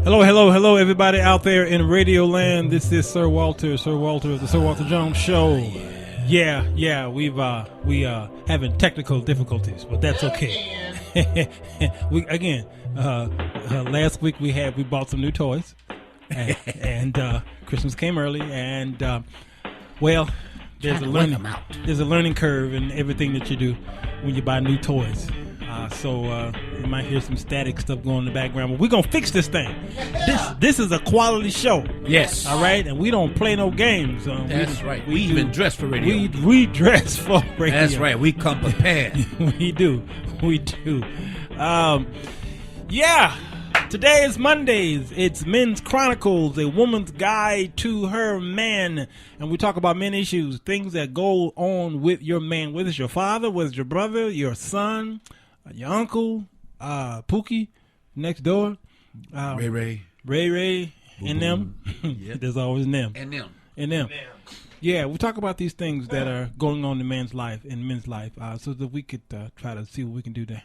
Hello, everybody out there in Radio Land. This is Sir Walter of the Sir Walter Jones Show. Yeah, we having technical difficulties, but that's okay. Last week we bought some new toys, and Christmas came early, and there's a learning curve in everything that you do when you buy new toys. So you might hear some static stuff going in the background, but we're going to fix this thing. This is a quality show. Yes. All right? And we don't play no games. That's right. We even dress for radio. We dress for radio. That's right. We come prepared. We do. Today is Mondays. It's Men's Chronicles, a woman's guide to her man. And we talk about men issues, things that go on with your man, whether it's your father, whether it's your brother, your son, your uncle, Pookie, next door, Ray, and them. Yep. There's always them. And them. Yeah, we talk about these things that are going on in men's life, so that we could try to see what we can do to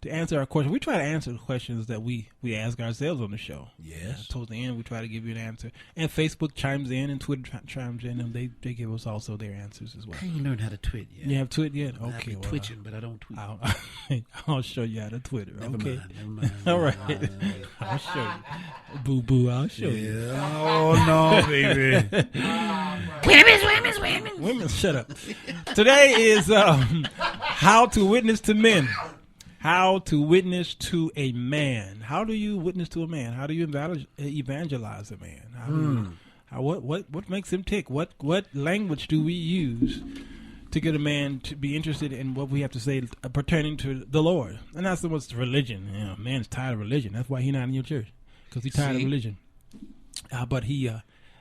answer our questions. We try to answer the questions that we ask ourselves on the show. Yes. Towards the end, we try to give you an answer. And Facebook chimes in, and Twitter chimes in, and they give us also their answers as well. I ain't learned how to tweet yet. You have Twitter yet? Okay. I've been twitching, but I don't tweet. I'll show you how to Twitter. Never Okay. mind. All right. I'll show you. Boo-boo, I'll show you. Oh, no, baby. Women, shut up. Today is how to witness to men. How to witness to a man. How do you witness to a man? How do you evangelize a man? What makes him tick? What language do we use to get a man to be interested in what we have to say pertaining to the Lord? And that's what's religion. Man's tired of religion. That's why he's not in your church, because he's tired of religion. But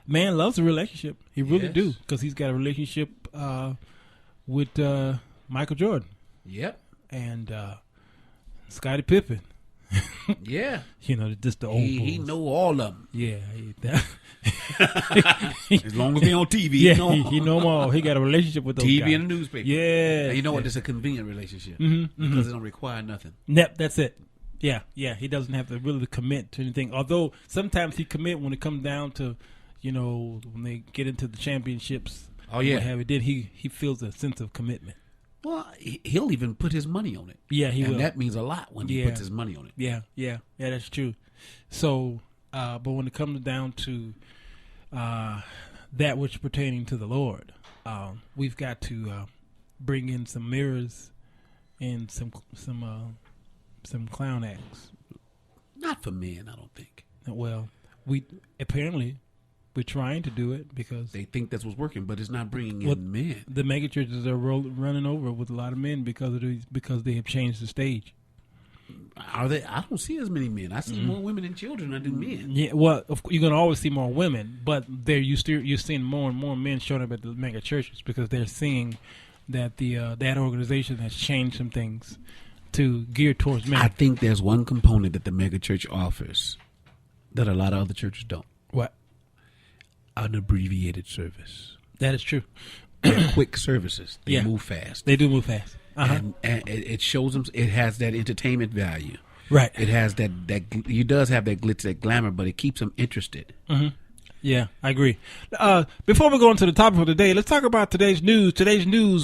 man loves a relationship. He really do, because he's got a relationship with Michael Jordan. Yep. And Scottie Pippen. Yeah. Just the old bulls. He know all of them. Yeah. As long as they on TV, he know them all. He got a relationship with those TV guys. and the newspaper. Yeah. And you know what? It's a convenient relationship. Because it don't require nothing. Yep, that's it. Yeah. He doesn't have to really commit to anything. Although sometimes he commit when it comes down to, when they get into the championships. Oh, yeah. Then he feels a sense of commitment. Well, he'll even put his money on it. Yeah, he will. And that means a lot when he puts his money on it. Yeah, that's true. So, but when it comes down to that which pertaining to the Lord, we've got to bring in some mirrors and some clown acts. Not for men, I don't think. Well, we're trying to do it because they think that's what's working, but it's not bringing in men. The megachurches are running over with a lot of men because they have changed the stage. Are they? I don't see as many men. I see more women and children than I do men. Yeah, well, you're going to always see more women, but you're seeing more and more men showing up at the megachurches because they're seeing that that organization has changed some things to gear towards men. I think there's one component that the megachurch offers that a lot of other churches don't. What? An abbreviated service. That is true. They're quick services. They move fast. They do move fast. And it shows them. It has that entertainment value. Right. It has that. It does have that glitz, that glamour, but it keeps them interested. Mm-hmm. Yeah, I agree. Before we go into the topic of the day, let's talk about today's news.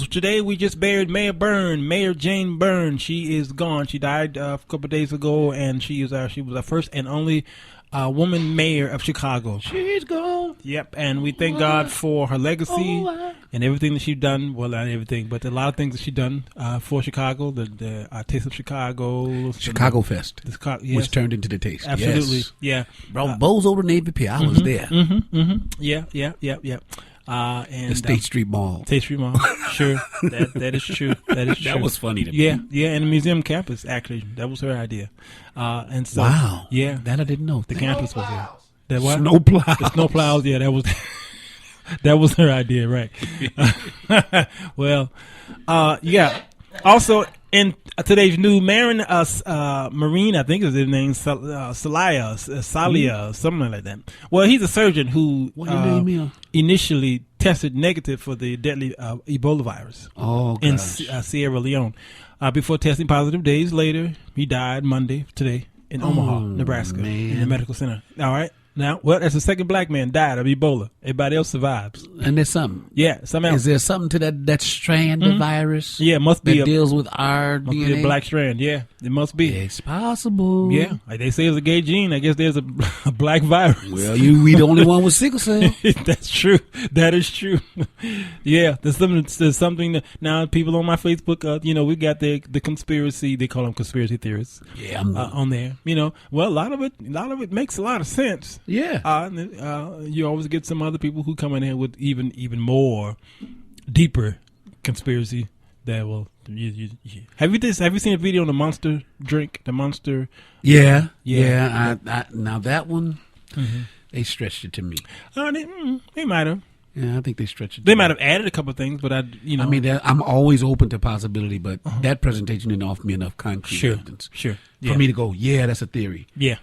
Today we just buried Mayor Jane Byrne. She is gone. She died a couple of days ago, and she was our first and only woman mayor of Chicago. She's gone. Yep, and we thank God for her legacy and everything that she's done. Well, not everything, but a lot of things that she's done for Chicago. The Taste of Chicago. Chicago Fest, which turned into the Taste. Absolutely, yes. Yeah. Bowls over Navy Pier. I was there. Yeah. And the State Street Mall. Sure. That is true. That was funny to me. Yeah, and the museum campus, actually. That was her idea. And so, wow. Yeah. That I didn't know. The campus was there. The what? Snowplows. The snowplows, yeah, that was her idea, right. Well, yeah. Also, in today's news, Marine, I think is his name, Salia, something like that. Well, he's a surgeon who initially tested negative for the deadly Ebola virus in Sierra Leone. Before testing positive days later, he died Monday, today. in Omaha, Nebraska, in the medical center. All right. Now, well, that's the second black man died of Ebola. Everybody else survives. And there's something. Yeah, something else. Is there something to that strand of virus? Yeah, it must be that deals with our must DNA? be a black strand. Yeah, it must be. It's possible. Yeah, like they say it's a gay gene. I guess there's a black virus. Well, we the only one with sickle cell. That's true. That is true. Yeah, there's something that now people on my Facebook, we got the conspiracy. They call them conspiracy theorists. Yeah, on there. Well, a lot of it makes a lot of sense. Yeah. You always get some other people who come in here with even more deeper conspiracy that will. Have you seen a video on the Monster drink? The Monster. Yeah. Now that one, they stretched it to me. They might have. Yeah, I think they stretched it. They might have added a couple of things, but I'm always open to possibility, but that presentation didn't offer me enough concrete evidence. Sure. For me to go, yeah, that's a theory. Yeah,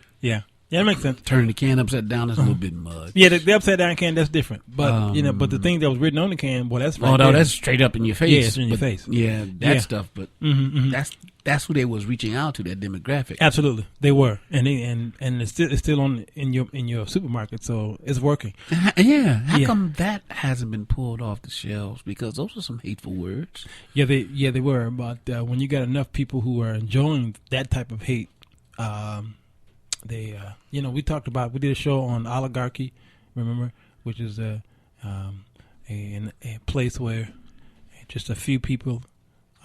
that makes sense. Turning the can upside down is a little bit much. Yeah, the upside down can, that's different. But but the thing that was written on the can, well, that's right. Oh no, that's straight up in your face. Yeah, it's in your face. Yeah, that stuff. But that's who they was reaching out to, that demographic. Absolutely, they were, and it's still on in your supermarket, so it's working. How come that hasn't been pulled off the shelves? Because those are some hateful words. Yeah, they were. But when you got enough people who are enjoying that type of hate, we did a show on oligarchy, remember, which is a place where just a few people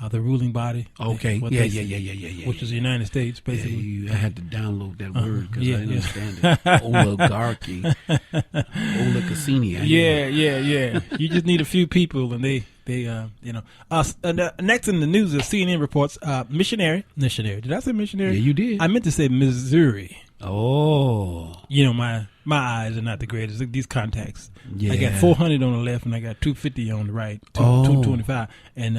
are the ruling body. Okay. Which is the United States, basically. Yeah, I had to download that word because I didn't understand it. Oligarchy. Oligocenia. Yeah. You just need a few people, and they next in the news is CNN reports missionary. Did I say missionary? Yeah, you did. I meant to say Missouri. Oh. My eyes are not the greatest. These contacts. Yeah. I got 400 on the left and I got 250 on the right. 225. And,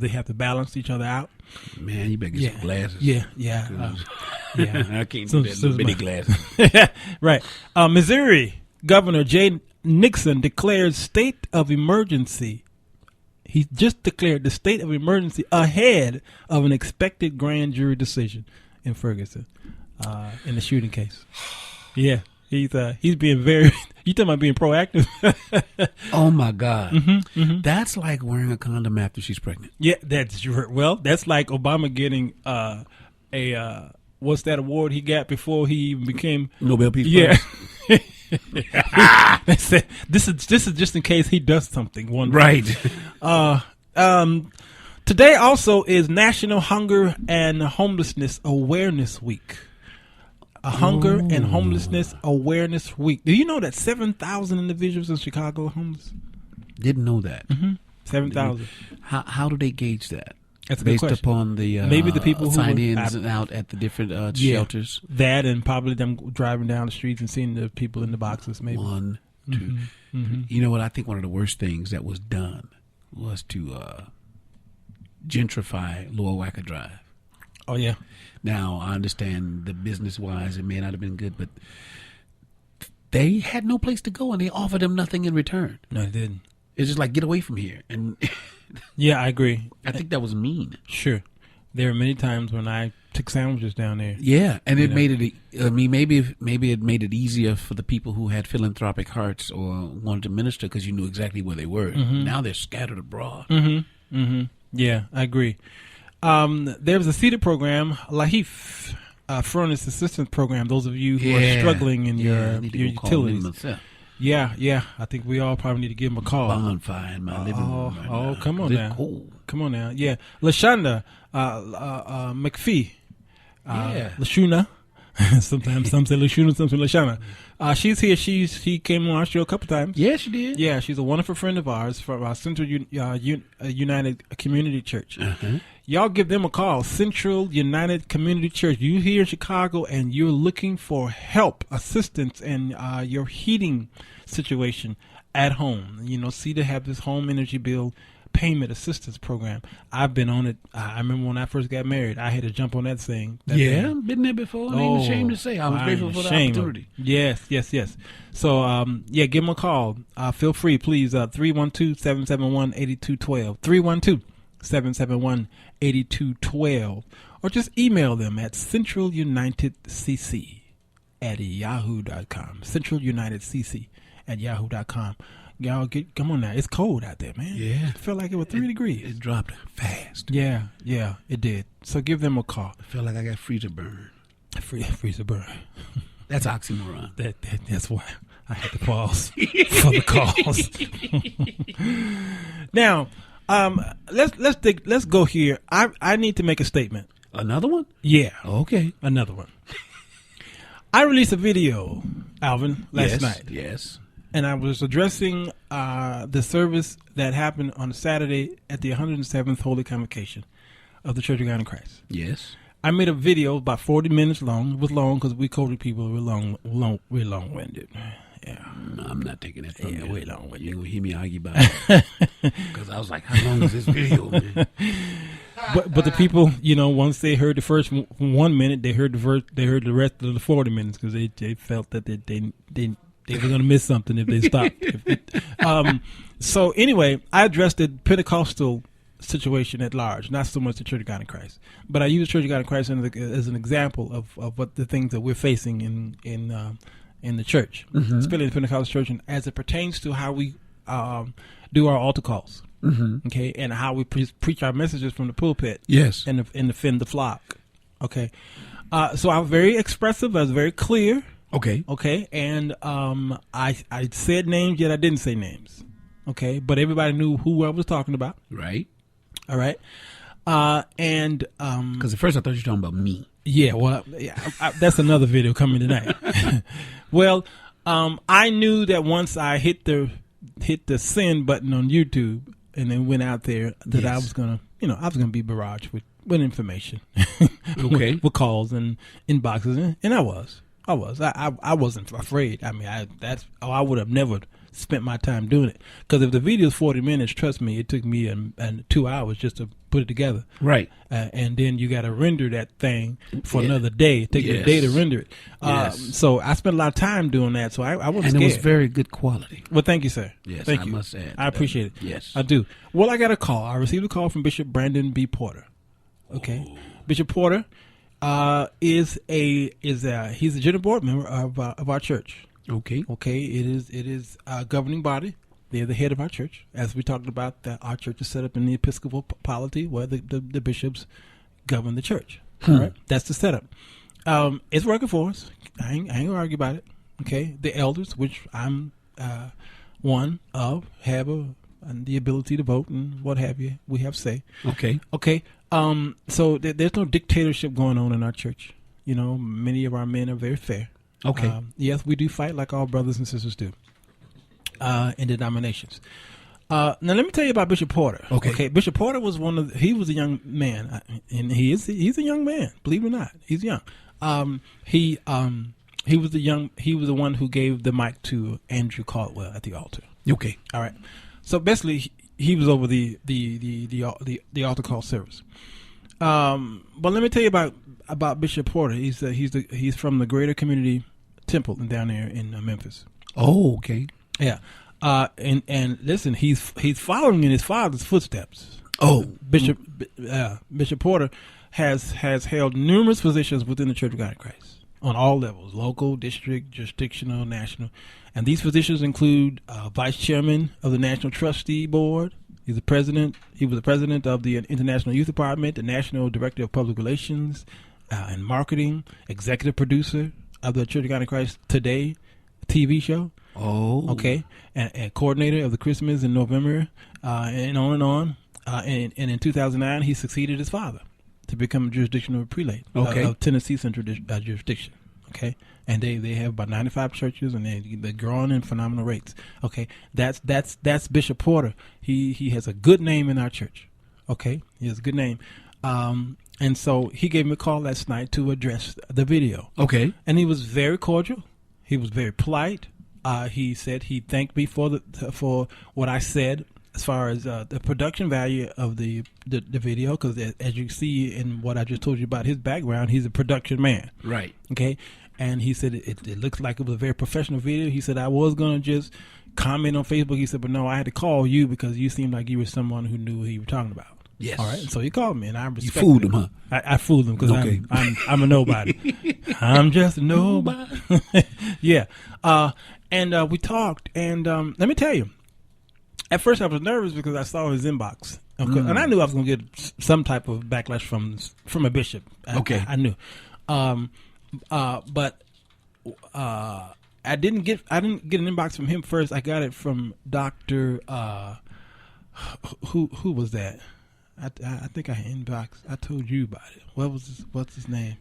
they have to balance each other out. Man, you better get some glasses. Yeah. I can't do that little bitty glasses. Right. Missouri Governor Jay Nixon declared state of emergency. He just declared the state of emergency ahead of an expected grand jury decision in Ferguson. In the shooting case. Yeah. He's being very, you talking about being proactive? Oh my God. That's like wearing a condom after she's pregnant. Yeah, that's like Obama getting what's that award he got before he even became Nobel Peace Prize? They said this is just in case he does something wonderful. Right. Today also is National Hunger and Homelessness Awareness Week. Hunger and Homelessness Awareness Week. Do you know that 7,000 individuals in Chicago are homeless? Didn't know that. 7,000. How do they gauge that? That's a good question. Based upon the maybe the people who sign-ins and out at the different shelters. That and probably them driving down the streets and seeing the people in the boxes. Maybe 1, 2. You know what? I think one of the worst things that was done was to gentrify Lower Wacker Drive. Oh yeah. Now, I understand the business-wise, it may not have been good, but they had no place to go, and they offered them nothing in return. No, they didn't. It's just like, get away from here. And yeah, I agree. I think that was mean. Sure. There were many times when I took sandwiches down there. Yeah, and it made it, maybe it made it easier for the people who had philanthropic hearts or wanted to minister because you knew exactly where they were. Now they're scattered abroad. Yeah, I agree. There was a seated program, LAHIF, Furnace Assistance Program. Those of you who are struggling in your utilities. Yeah. I think we all probably need to give them a call. Bonfire in my living room. Right now. Come on now. Cold. Come on now. Yeah. LaShonda McPhee. LaShuna. Sometimes some say LaShuna, some say LaShana. She's here. She came on our show a couple times. Yeah, she did. Yeah, she's a wonderful friend of ours from our Central United Community Church. Y'all give them a call. Central United Community Church. You here in Chicago and you're looking for help, assistance in your heating situation at home. See to have this home energy bill payment assistance program. I've been on it. I remember when I first got married, I had to jump on that thing. I've been there before. I ain't ashamed to say I was grateful for the opportunity. Yes. So, give them a call. Feel free, please. 312-771-8212. 771-8212, or just email them at centralunitedcc@yahoo.com. centralunitedcc@yahoo.com. Y'all come on now. It's cold out there, man. Yeah. It felt like it was 3 degrees. It dropped fast. Yeah, it did. So give them a call. I feel like I got freezer burn. Freezer burn. That's oxymoron. That's why I had to pause for the calls. Now, let's go here. I need to make a statement. Another one? Yeah. Okay. Another one. I released a video, Alvin, last night. Yes. And I was addressing the service that happened on Saturday at the 107th Holy Convocation of the Church of God in Christ. Yes. I made a video about 40 minutes long. It was long because we coded people. We're long-winded. Yeah. No, I'm not taking that from you. We're long-winded. You're going to hear me argue about it. Because I was like, how long is this video, man? But the people, once they heard the first 1 minute, they heard the rest of the 40 minutes because they felt that they were going to miss something if they stopped. So anyway, I addressed the Pentecostal situation at large, not so much the Church of God in Christ, but I use Church of God in Christ as an example of what the things that we're facing in the church, especially in the Pentecostal church, and as it pertains to how we do our altar calls, okay, and how we preach our messages from the pulpit, yes, and defend the flock, okay. So I was very expressive. I was very clear. Okay, and I said names, yet I didn't say names. Okay, but everybody knew who I was talking about. Right. All right. And because at first I thought you were talking about me. Yeah, well, that's another video coming tonight. Well, I knew that once I hit the send button on YouTube and then went out there that I was gonna be barraged with information, okay, with calls and inboxes, and I was. I wasn't afraid. I mean, I would have never spent my time doing it, because if the video is 40 minutes, trust me, it took me and 2 hours just to put it together. Right. And then you got to render that thing for another day. It takes a day to render it. So I spent a lot of time doing that. So I wasn't scared. And it was very good quality. Well, thank you, sir. Yes, thank I you. must add. I appreciate it. Yes, I do. Well, I got a call. I received a call from Bishop Brandon B. Porter. Okay, Bishop Porter he's a general board member of our church. Okay. It is a governing body. They're the head of our church. As we talked about, our church is set up in the Episcopal polity, where the bishops govern the church. All right, that's the setup. It's working for us. I ain't gonna argue about it. Okay, the elders, which I'm one of, have the ability to vote and what have you. We have say. Okay. So there's no dictatorship going on in our church. Many of our men are very fair. Okay. Yes, we do fight like all brothers and sisters do in denominations. Now, let me tell you about Bishop Porter. Okay. Bishop Porter was he was a young man, and he's a young man. Believe it or not, he's young. He was the one who gave the mic to Andrew Caldwell at the altar. Okay. All right. So basically, he was over the altar call service. But let me tell you about Bishop Porter. He's from the Greater Community Temple down there in Memphis. Oh, okay. Yeah. And listen, he's following in his father's footsteps. Oh, Bishop Porter has held numerous positions within the Church of God in Christ on all levels: local, district, jurisdictional, national. And these positions include vice chairman of the National Trustee Board. He was the president of the International Youth Department, the national director of public relations and marketing, executive producer of the Church of God in Christ Today TV show. Oh, okay, and coordinator of the Christmas in November, and on and on. And in 2009, he succeeded his father to become a jurisdictional prelate of Tennessee Central Jurisdiction. Okay, and they have about 95 churches, and they're growing in phenomenal rates. Okay, that's Bishop Porter. He has a good name in our church. Okay, he has a good name. And so he gave me a call last night to address the video. Okay, and he was very cordial. He was very polite. He said he thanked me for what I said as far as the production value of the video, because as you see in what I just told you about his background, he's a production man. Right. Okay. And he said it looks like it was a very professional video. He said I was going to just comment on Facebook. He said, but no, I had to call you because you seemed like you were someone who knew what you were talking about. Yes. All right. So he called me, and I respected You fooled him, huh? I fooled him because Okay. I'm a nobody. I'm just a nobody. Yeah. And we talked, and let me tell you, at first I was nervous because I saw his inbox, and I knew I was going to get some type of backlash from a bishop. I knew, but I didn't get an inbox from him first. I got it from Dr. Who was that? I think I inbox. I told you about it. What's his name?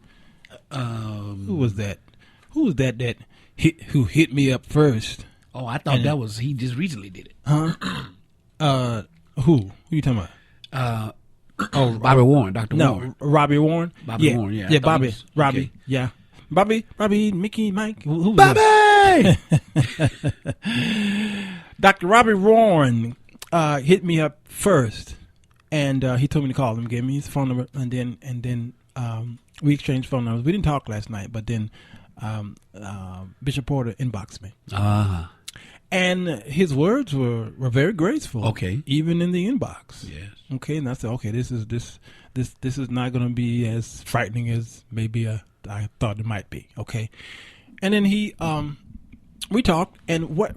Who was that? Who was that who hit me up first? Oh, I thought that was he just recently did it. Huh? Who you talking about? Bobby Warren, Dr. Warren. No, Robbie Warren. Bobby Warren, yeah. Yeah, Robbie, okay. yeah. Robbie, Mickey, Mike. Who was Bobby! that? Dr. Robbie Warren hit me up first, and he told me to call him, gave me his phone number, and then we exchanged phone numbers. We didn't talk last night, but then Bishop Porter inboxed me. And his words were very graceful. Okay. Even in the inbox. Yes. Okay, and I said, okay, this is not going to be as frightening as maybe I thought it might be. Okay. And then we talked, and what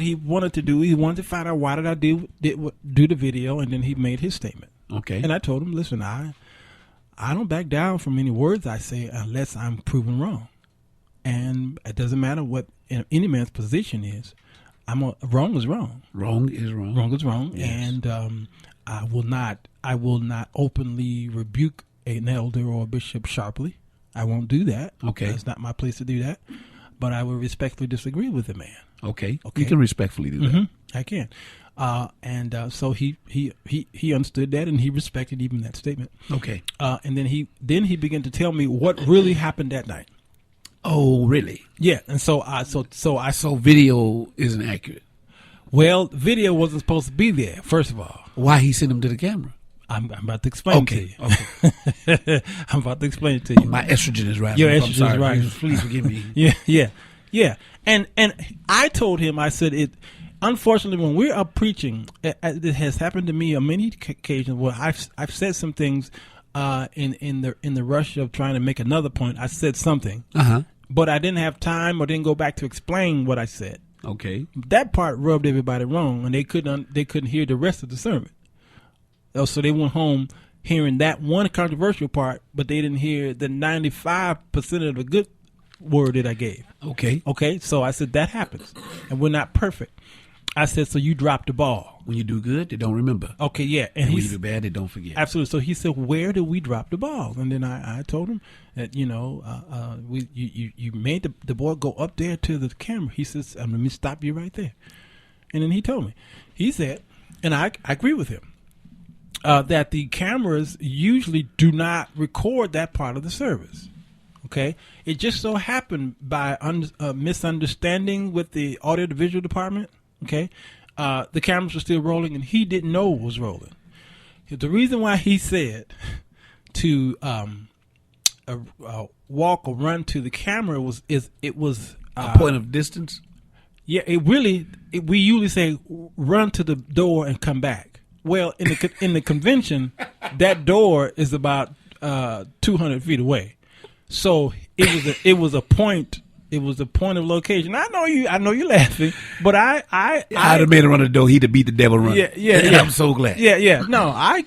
he wanted to do, he wanted to find out why did I do the video, and then he made his statement. Okay. And I told him, listen, I don't back down from any words I say unless I'm proven wrong. And it doesn't matter what any man's position is. Wrong is wrong. Wrong is wrong. Wrong is wrong. Yes. And I will not openly rebuke an elder or a bishop sharply. I won't do that. Okay. It's not my place to do that. But I will respectfully disagree with the man. Okay. You can respectfully do that. Mm-hmm. I can. So he understood that, and he respected even that statement. Okay. And then he began to tell me what really happened that night. Oh, really? Yeah, and so video isn't accurate. Well, video wasn't supposed to be there. First of all, why he sent him to the camera? I'm about to explain to you. Okay. I'm about to explain it to you. My estrogen is rising. Your estrogen is rising. Please forgive me. Yeah. And I told him, I said it. Unfortunately, when we're up preaching, it has happened to me on many occasions where I've said some things in the rush of trying to make another point. I said something, but I didn't have time or didn't go back to explain what I said. Okay. That part rubbed everybody wrong, and they couldn't hear the rest of the sermon. So they went home hearing that one controversial part, but they didn't hear the 95% of the good word that I gave. Okay. So I said that happens, and we're not perfect. I said, so you dropped the ball. When you do good, they don't remember. Okay, yeah. And when you do bad, they don't forget. Absolutely. So he said, where did we drop the ball? And then I told him that, you made the boy go up there to the camera. He says, let me stop you right there. And then he told me. He said, and I agree with him, that the cameras usually do not record that part of the service. Okay? It just so happened by misunderstanding with the audio-visual department. Okay, the cameras were still rolling, and he didn't know it was rolling. The reason why he said to walk or run to the camera was a point of distance. Yeah, we usually say run to the door and come back. Well, in the convention, that door is about 200 feet away, so it was a point. It was a point of location. I know you're laughing, but I'd have made him run the door. He'd have beat the devil running. Yeah. I'm so glad. Yeah. No, I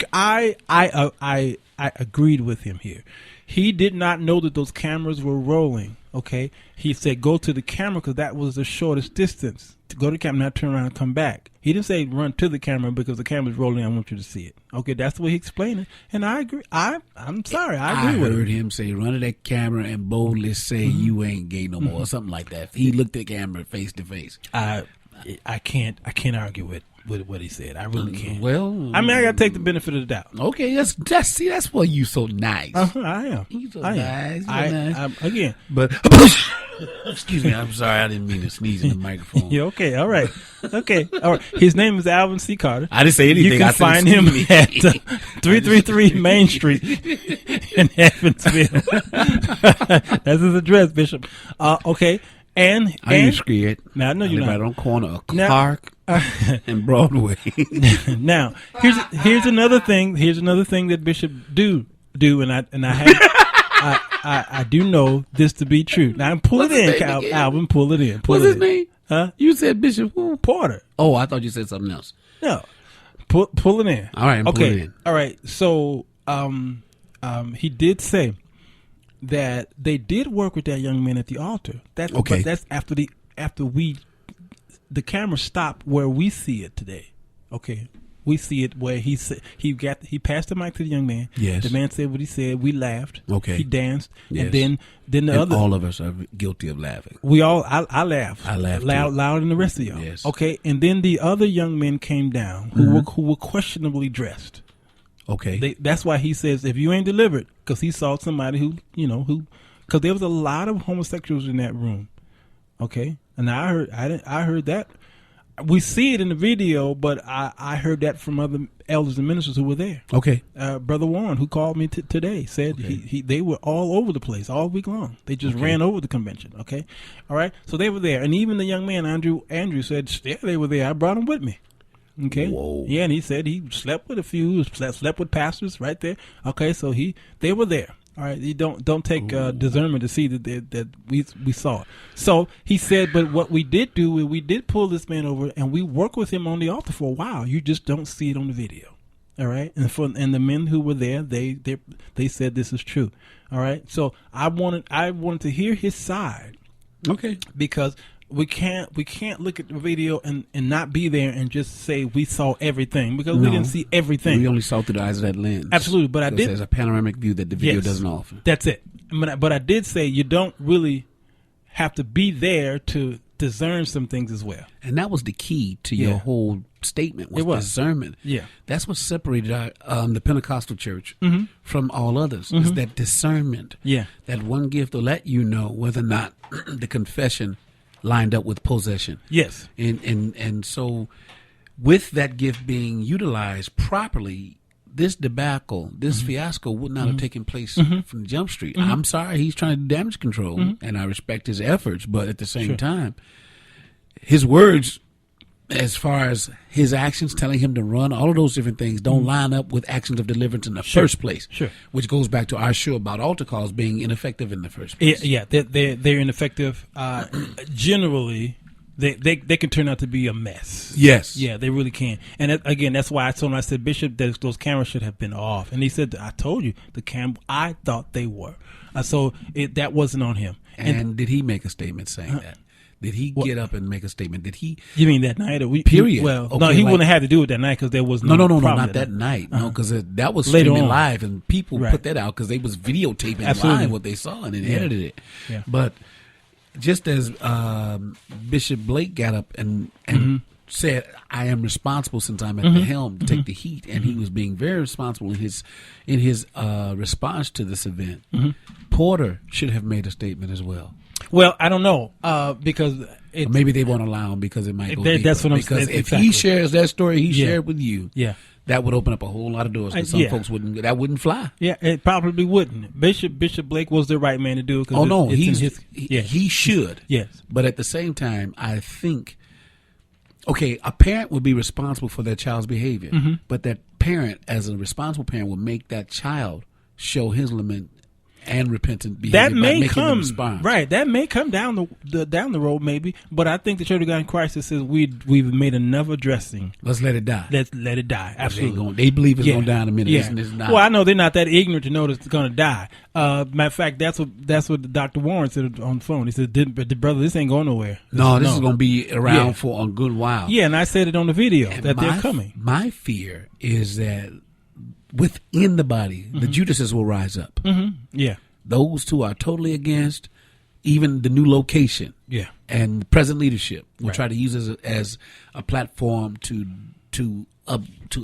agreed with him here. He did not know that those cameras were rolling. Okay, he said go to the camera because that was the shortest distance to go to the camera, not turn around and come back. He didn't say run to the camera because the camera's rolling. I want you to see it. Okay, that's the way he explained it, and I agree. I'm sorry, I agree with him. I heard him say run to that camera and boldly say you ain't gay no more, or something like that. He looked at the camera face to face. I can't argue with what he said. I really can't. Well, I mean, I got to take the benefit of the doubt. Okay, that's why you so nice. I am. You so nice. nice. Again, but excuse me. I'm sorry. I didn't mean to sneeze in the microphone. Yeah. Okay. All right. His name is Alvin C. Carter. I didn't say anything. You can find him at 333 Main Street in Evansville. That's his address, Bishop. Okay. And I ain't scared. Now I know you're not. Right on corner of Clark and Broadway. Now here's another thing. Here's another thing that Bishop do, and I do know this to be true. Now pull it in, Alvin. Pull it in. What's his name? Huh? You said Bishop Porter. Oh, I thought you said something else. No, pull it in. All right, I'm pulling it in. All right. So he did say that they did work with that young man at the altar. That's okay. But that's after the camera stopped where we see it today. Okay, we see it where he passed the mic to the young man. Yes, the man said what he said. We laughed. Okay, he danced. Yes. And then all of us are guilty of laughing. We all I laughed. I laughed louder than the rest of y'all. Yes. Okay, and then the other young men came down who were questionably dressed. Okay. That's why he says, if you ain't delivered, because he saw somebody because there was a lot of homosexuals in that room. Okay. And I heard that. We see it in the video, but I heard that from other elders and ministers who were there. Okay. Brother Warren, who called me today, said they were all over the place all week long. They just ran over the convention. Okay. All right. So they were there. And even the young man, Andrew said, yeah, they were there. I brought them with me. Okay. Whoa. Yeah, and he said he slept with a few, slept with pastors right there. Okay, so they were there. All right, you don't take discernment to see that we saw it. So he said, but what we did do, we did pull this man over and we worked with him on the altar for a while. You just don't see it on the video. All right, and the men who were there, they said this is true. All right, so I wanted to hear his side. Okay, because we can't look at the video and not be there and just say we saw everything, because we didn't see everything. We only saw through the eyes of that lens. Absolutely, but I did. There's a panoramic view that the video doesn't offer. That's it. But I did say you don't really have to be there to discern some things as well. And that was the key to your whole statement was discernment. Yeah, that's what separated the Pentecostal church from all others is that discernment. Yeah, that one gift will let you know whether or not the confession lined up with possession. Yes. And so with that gift being utilized properly, this debacle, this fiasco would not have taken place from Jump Street. I'm sorry, he's trying to do damage control, and I respect his efforts, but at the same time, his words, as far as his actions telling him to run, all of those different things don't line up with actions of deliverance in the first place. Sure. Which goes back to our show about altar calls being ineffective in the first place. Yeah, they're ineffective. Generally, they can turn out to be a mess. Yes. Yeah, they really can. And again, that's why I told him, I said, Bishop, those cameras should have been off. And he said, I told you, I thought they were. So that wasn't on him. And did he make a statement saying that? Did he get up and make a statement? Did he? You mean that night? Period. Well, no, he wouldn't have had to do it that night because there was no not that night. No, because that was streaming live and people put that out because they was videotaping live what they saw and then edited it. Yeah. But just as Bishop Blake got up and said, "I am responsible since I'm at the helm to take the heat," and he was being very responsible in his response to this event. Porter should have made a statement as well. Well, I don't know because maybe they won't allow him because it might go deeper. That's what I'm saying. Because if he shares that story he shared with you, yeah, that would open up a whole lot of doors. Because some folks wouldn't fly. Yeah, it probably wouldn't. Bishop Blake was the right man to do it. Oh no, he should. Yes, but at the same time, I think, okay, a parent would be responsible for their child's behavior, but that parent, as a responsible parent, will make that child show his lament and repentant behavior. That may come right. That may come down the road, maybe. But I think the Church of God in Christ says we've made enough addressing. Let's let it die. Let's let it die. Absolutely. They believe it's going to die in a minute. Yeah. It's not. Well, I know they're not that ignorant to know that it's going to die. Matter of fact, that's what Dr. Warren said on the phone. He said, "Brother, this ain't going nowhere. This is going to be around for a good while." Yeah, and I said it on the video that they're coming. My fear is that within the body, the Judases will rise up. Yeah. Those who are totally against even the new location. Yeah. And the present leadership will try to use it as a platform to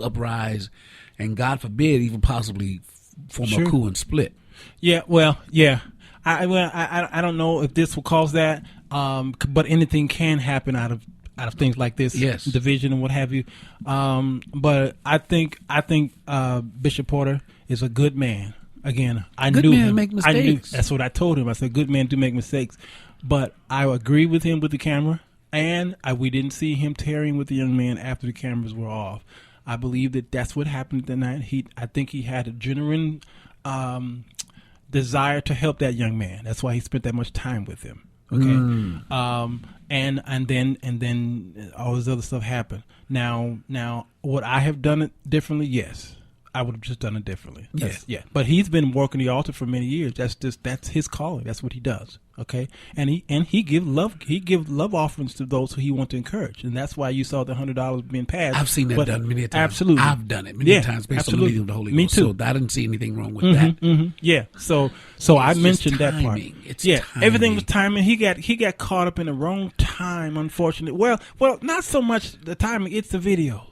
uprise and, God forbid, even possibly form a coup and split. Yeah, well, yeah. I don't know if this will cause that, but anything can happen out of things like this, division and what have you. But I think Bishop Porter is a good man. Again, I knew him. Make mistakes. That's what I told him. I said, good men do make mistakes. But I agree with him with the camera, and we didn't see him tearing with the young man after the cameras were off. I believe that that's what happened that night. I think he had a genuine desire to help that young man. That's why he spent that much time with him. Okay, and then all this other stuff happened. Now, would I have done it differently? Yes. I would have just done it differently. Yeah. But he's been working the altar for many years. That's his calling. That's what he does. Okay. And he give love offerings to those who he wants to encourage. And that's why you saw the $100 being passed. I've seen that done many times. Absolutely. I've done it many times based on the leading of the Holy Ghost. Me too. So I didn't see anything wrong with that. Mm-hmm. Yeah. So I mentioned that part. It's timing. Everything was timing. He got caught up in the wrong time, unfortunately. Well, not so much the timing, it's the videos.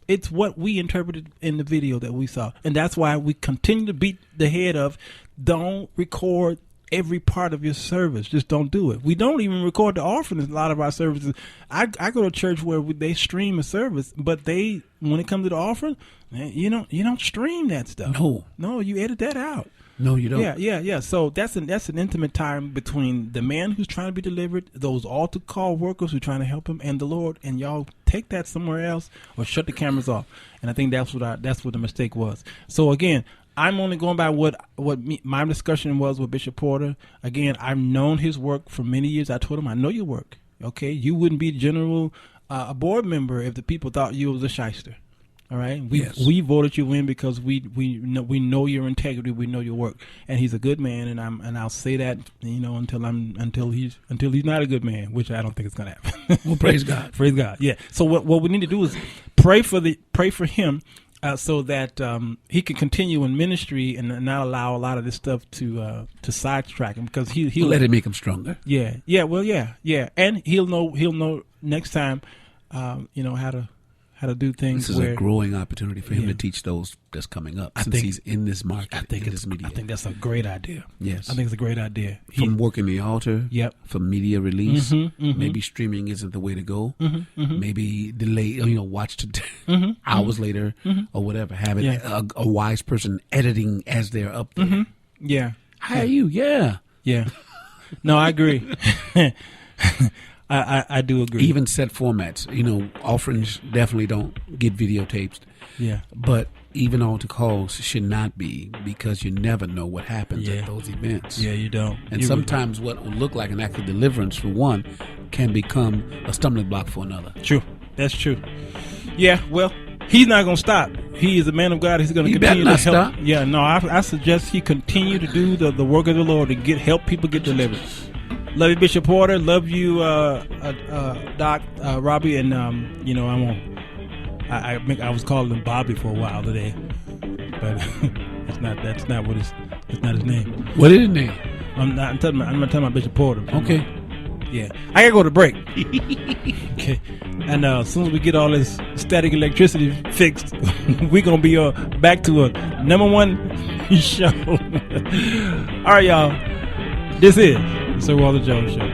It's what we interpreted in the video that we saw. And that's why we continue to beat the head of don't record every part of your service. Just don't do it. We don't even record the offering in a lot of our services. I go to a church where they stream a service, but when it comes to the offering, you don't stream that stuff. No, you edit that out. No, you don't. Yeah. So that's an intimate time between the man who's trying to be delivered, those altar call workers who are trying to help him, and the Lord. And y'all take that somewhere else or shut the cameras off. And I think that's what the mistake was. So again, I'm only going by what my discussion was with Bishop Porter. Again, I've known his work for many years. I told him, I know your work. Okay, you wouldn't be a board member if the people thought you was a shyster. All right, we voted you in because we know your integrity, we know your work, and he's a good man, and I'll say that until he's not a good man, which I don't think it's gonna happen. Well, praise God, praise God. Yeah. So what we need to do is pray for him, so that he can continue in ministry and not allow a lot of this stuff to sidetrack him, because he'll let it make him stronger. Yeah. Well, yeah, and he'll know next time, how to do things. This is a growing opportunity for him to teach those that's coming up, since he's in this market. I think that's a great idea. Yes, I think it's a great idea. From working the altar, for media release, maybe streaming isn't the way to go. Maybe delay, watch to hours later or whatever. Have it a wise person editing as they're up there. Yeah, hire you. Yeah. No, I agree. I do agree. Even set formats, offerings definitely don't get videotaped. Yeah. But even altar calls should not be, because you never know what happens at those events. Yeah, you don't. And sometimes what will look like an act of deliverance for one can become a stumbling block for another. True. That's true. Yeah, well, he's not going to stop. He is a man of God. He's going to continue to help. Stop. Yeah, no, I suggest he continue to do the work of the Lord and help people get delivered. Love you, Bishop Porter. Love you, Doc, Robbie, and I was calling him Bobby for a while today, but that's not his name. What is his name? I'm not talking about Bishop Porter. Okay. Yeah, I gotta go to break. Okay, and as soon as we get all this static electricity fixed, we're gonna be back to a #1 show. All right, y'all. This is the Sir Walter Jones Show.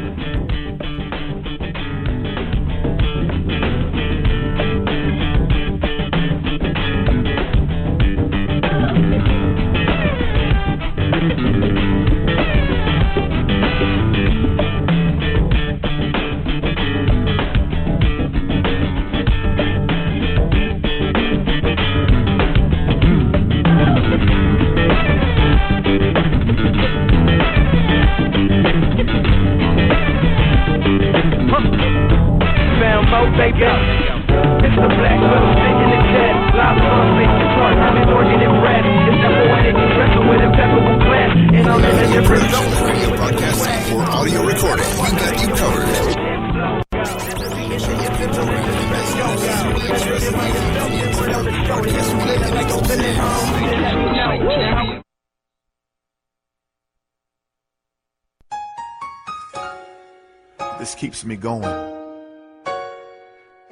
This keeps me going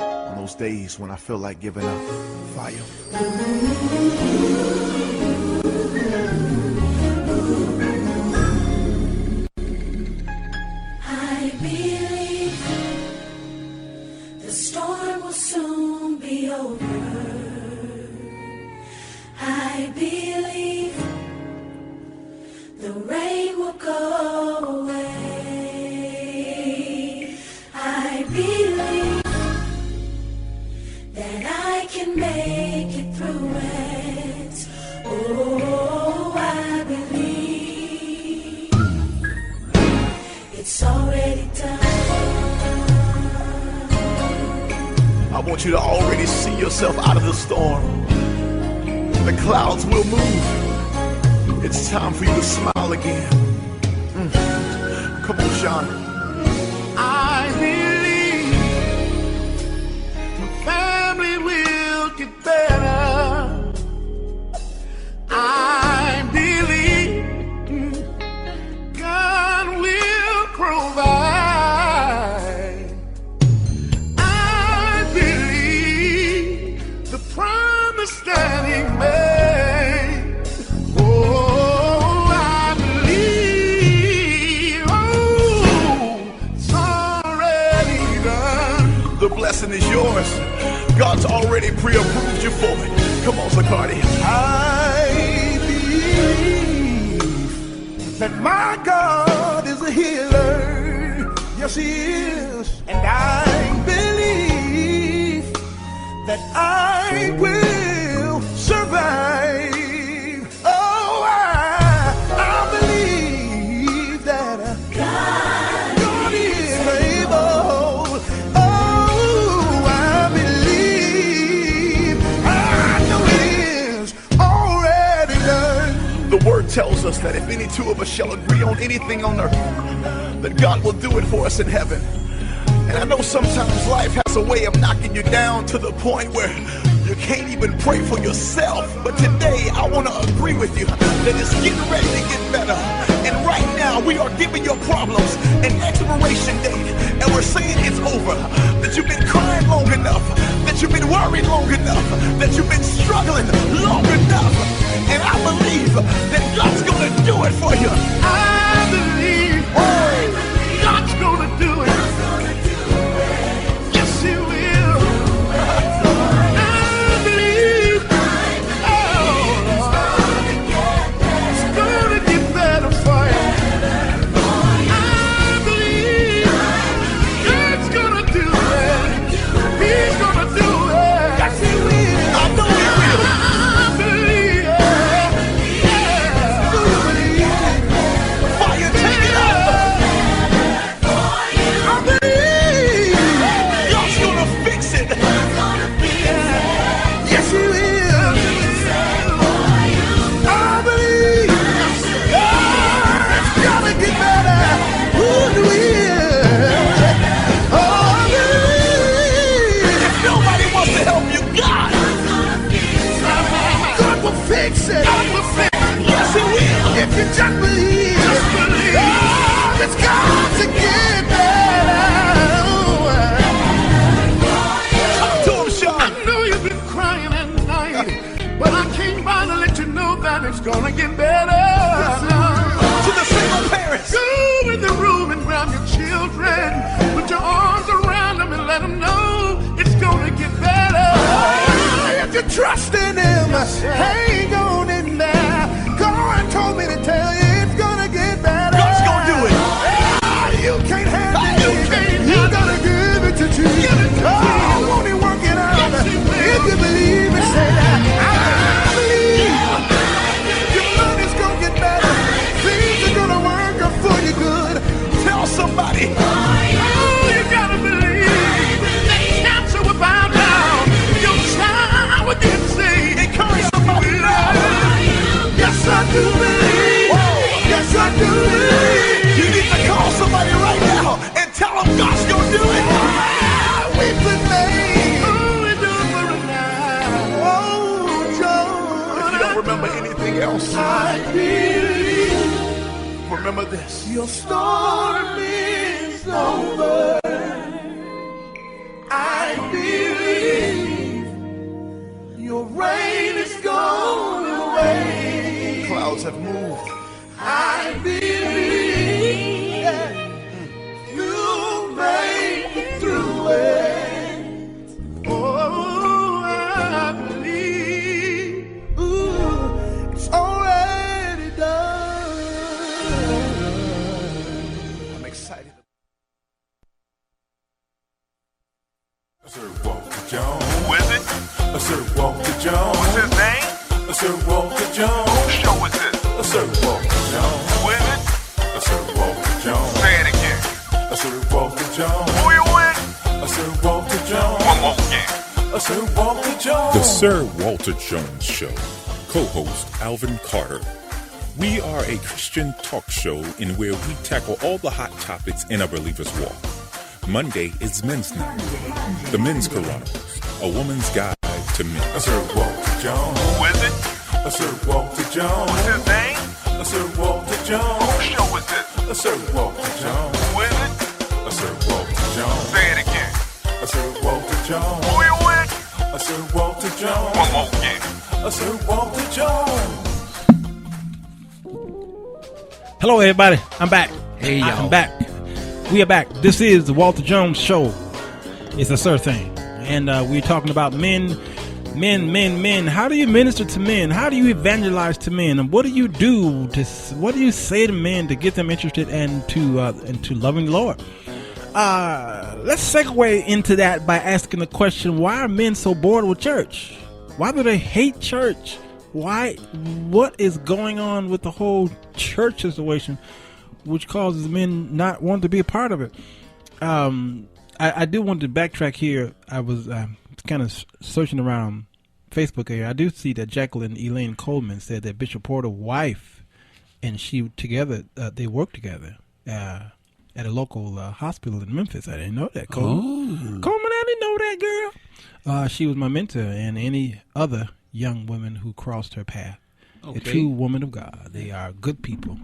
on those days when I feel like giving up. Fire. I believe the storm will soon be over. I believe the rain will go away. want you to already see yourself out of the storm. The clouds will move. It's time for you to smile again. Come on, Sean. I believe the family will get better. I believe God will provide. I believe the promise that He made. Oh, I believe. Oh, it's already done. The blessing is yours. God's already pre-approved you for it. Come on, Zacardi. I believe that my God is a healer. Yes, He is. And I believe that I will survive. Oh, I believe that God is able. Oh, I believe. I know it is already done. The word tells us that if any two of us shall agree on anything on earth, that God will do it for us in heaven. And I know sometimes life has a way of knocking you down to the point where you can't even pray for yourself. But today I want to agree with you that it's getting ready to get better. And right now we are giving your problems an expiration date. And we're saying it's over. That you've been crying long enough. That you've been worried long enough. That you've been struggling long enough. And I believe that God's going to do it for you. I believe God's gonna do it. Yes, He will. I believe. Oh, it's gonna get better for you. I believe God's gonna do it. He's gonna do it. Yes, He will. I know He will. I believe. Fire, take it up. I believe. God's going to fix it. Yes, He will. I believe. It's gonna get better. Ooh, it will. Oh, I believe. If nobody wants to help you, God will fix it. God will fix it. Yes, He will. If you just believe. Just believe. Oh, it's got to get better. Talk to him, Sean. I know you've been crying at night, but I came by to let you know that it's gonna get better. To the single parents. Go in the room and grab your children, put your arms around them and let them know it's gonna get better. If you trust in Him, hang on in there. God told me to tell you it's gonna get better. God's gonna do it. You can't handle it. You gotta give it to Jesus. Oh, won't He work it out? If you believe it, say that. I believe. Your money's gonna get better. Things are gonna work out for you good. Tell somebody. Oh, you gotta believe. That cancer will bow down. Your child will get saved. Encourage somebody now. Yes, I do believe. Yes, I do believe. You need to call somebody right now and tell them God's gonna do it. We've been made. Oh, we do it for it now. Oh, John. If you don't remember anything else, I believe remember this. your storm is over. I believe your rain is gone away. Clouds have moved. I believe you'll make it through it. Oh, I believe it's already done. I'm excited. Sir Walter Jones. Who is it? Sir Walter Jones. What's his name? Sir Walter Jones. Whose show is this? Sir Walter Jones. Who is it? Sir Walter Jones. Say it again. Sir Walter Jones. Who you with? Sir Walter Jones. One more again. Sir Walter Jones. The Sir Walter Jones Show. Co-host Alvin Carter. We are a Christian talk show in where we tackle all the hot topics in a believer's walk. Monday is Men's Night. The Men's Chronicles, a woman's guide to men. Sir Walter Jones. Who is it? Sir Walter Jones. What's his name? Sir Walter Jones. Whose show is this? Sir Walter Jones. Who is it? Sir Walter Jones. Say it again. Sir Walter Jones. Who you with? Sir Walter Jones. One more again. Sir Walter Jones. Hello, everybody. I'm back. Hey, y'all. I'm back. We are back. This is the Walter Jones Show. It's a Sir thing. And we're talking about men. How do you minister to men? How do you evangelize to men? And what do you do what do you say to men to get them interested and to loving the Lord? Let's segue into that by asking the question, why are men so bored with church? Why do they hate church? What is going on with the whole church situation, which causes men not want to be a part of it? I do want to backtrack here. I was kind of searching around Facebook here. I do see that Jacqueline Elaine Coleman said that Bishop Porter's wife and she together, they work together at a local hospital in Memphis. I didn't know that, Coleman. Coleman, I didn't know that, girl. She was my mentor and any other young women who crossed her path. Okay. A true woman of God. They are good people.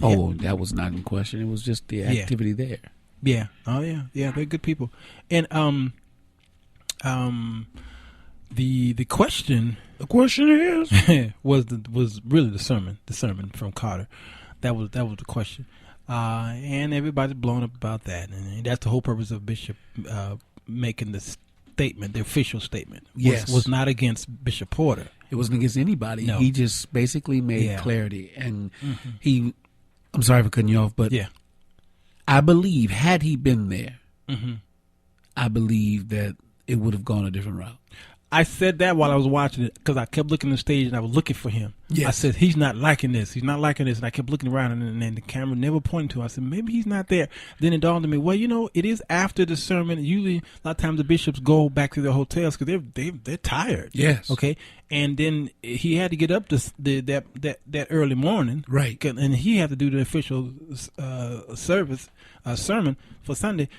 Oh, that was not in question. It was just the activity there. Yeah. Oh, yeah. Yeah, they're good people. And the question is was really the sermon from Carter. That was the question. And everybody's blown up about that, and that's the whole purpose of Bishop making the statement, the official statement. Was not against Bishop Porter. It wasn't against anybody. No. He just basically made clarity, and I'm sorry for cutting you off, but I believe had he been there, I believe that it would have gone a different route. I said that while I was watching it because I kept looking at the stage and I was looking for him. Yes. I said, he's not liking this. He's not liking this. And I kept looking around and then the camera never pointed to him. I said, maybe he's not there. Then it dawned on me, well, it is after the sermon. Usually a lot of times the bishops go back to their hotels because they're tired. Yes. Okay. And then he had to get up that early morning. Right. And he had to do the official sermon for Sunday.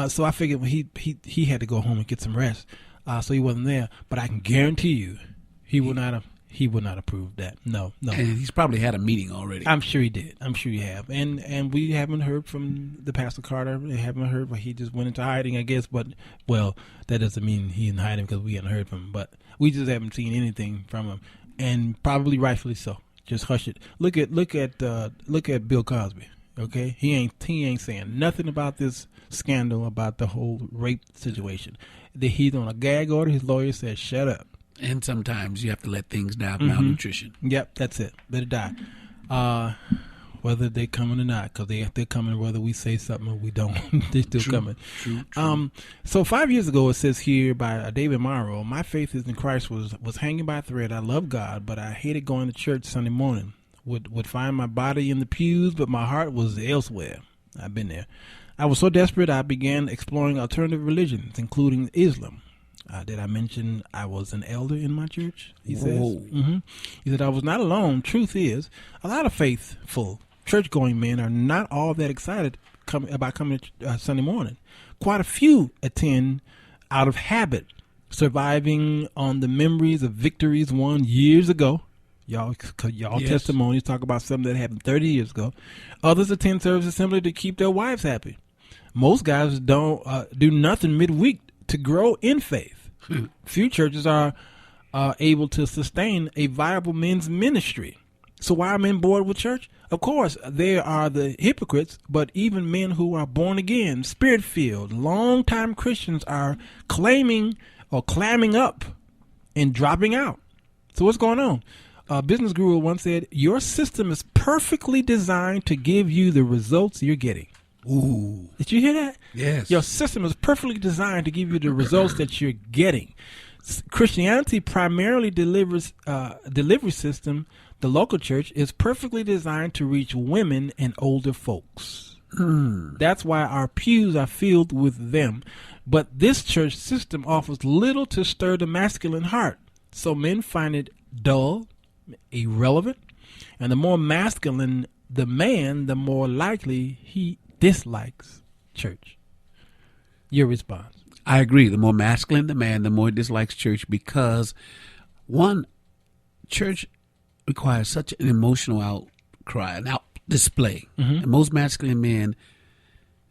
So I figured he had to go home and get some rest. So he wasn't there, but I can guarantee you, he would not have approved that. No. And he's probably had a meeting already. I'm sure he did. I'm sure he have. And we haven't heard from the Pastor Carter. We haven't heard, but he just went into hiding, I guess. But that doesn't mean he in hiding because we haven't heard from him. But we just haven't seen anything from him, and probably rightfully so. Just hush it. Look at Bill Cosby. Okay, he ain't saying nothing about this scandal about the whole rape situation. He's on a gag order. His lawyer says, shut up. And sometimes you have to let things die of malnutrition. Yep, that's it. Let it die. Whether they're coming or not, because they're coming whether we say something or we don't. They're still coming. True. So 5 years ago, it says here by David Morrow, my faith in Christ was hanging by a thread. I love God, but I hated going to church Sunday morning. Would find my body in the pews, but my heart was elsewhere. I've been there. I was so desperate, I began exploring alternative religions, including Islam. Did I mention I was an elder in my church? He says. He said, I was not alone. Truth is, a lot of faithful church-going men are not all that excited about coming to Sunday morning. Quite a few attend out of habit, surviving on the memories of victories won years ago. Y'all testimonies talk about something that happened 30 years ago. Others attend services simply to keep their wives happy. Most guys don't do nothing midweek to grow in faith. Few churches are able to sustain a viable men's ministry. So why are men bored with church? Of course, there are the hypocrites, but even men who are born again, spirit-filled, long-time Christians are clamming up and dropping out. So what's going on? A business guru once said, your system is perfectly designed to give you the results you're getting. Ooh. Did you hear that? Yes. Your system is perfectly designed to give you the results that you're getting. Christianity primarily delivery system, the local church, is perfectly designed to reach women and older folks. That's why our pews are filled with them. But this church system offers little to stir the masculine heart. So men find it dull, irrelevant, and the more masculine the man, the more likely he dislikes church. Your response? I agree. The more masculine the man, the more he dislikes church, because one, church requires such an emotional outcry, an out display. And most masculine men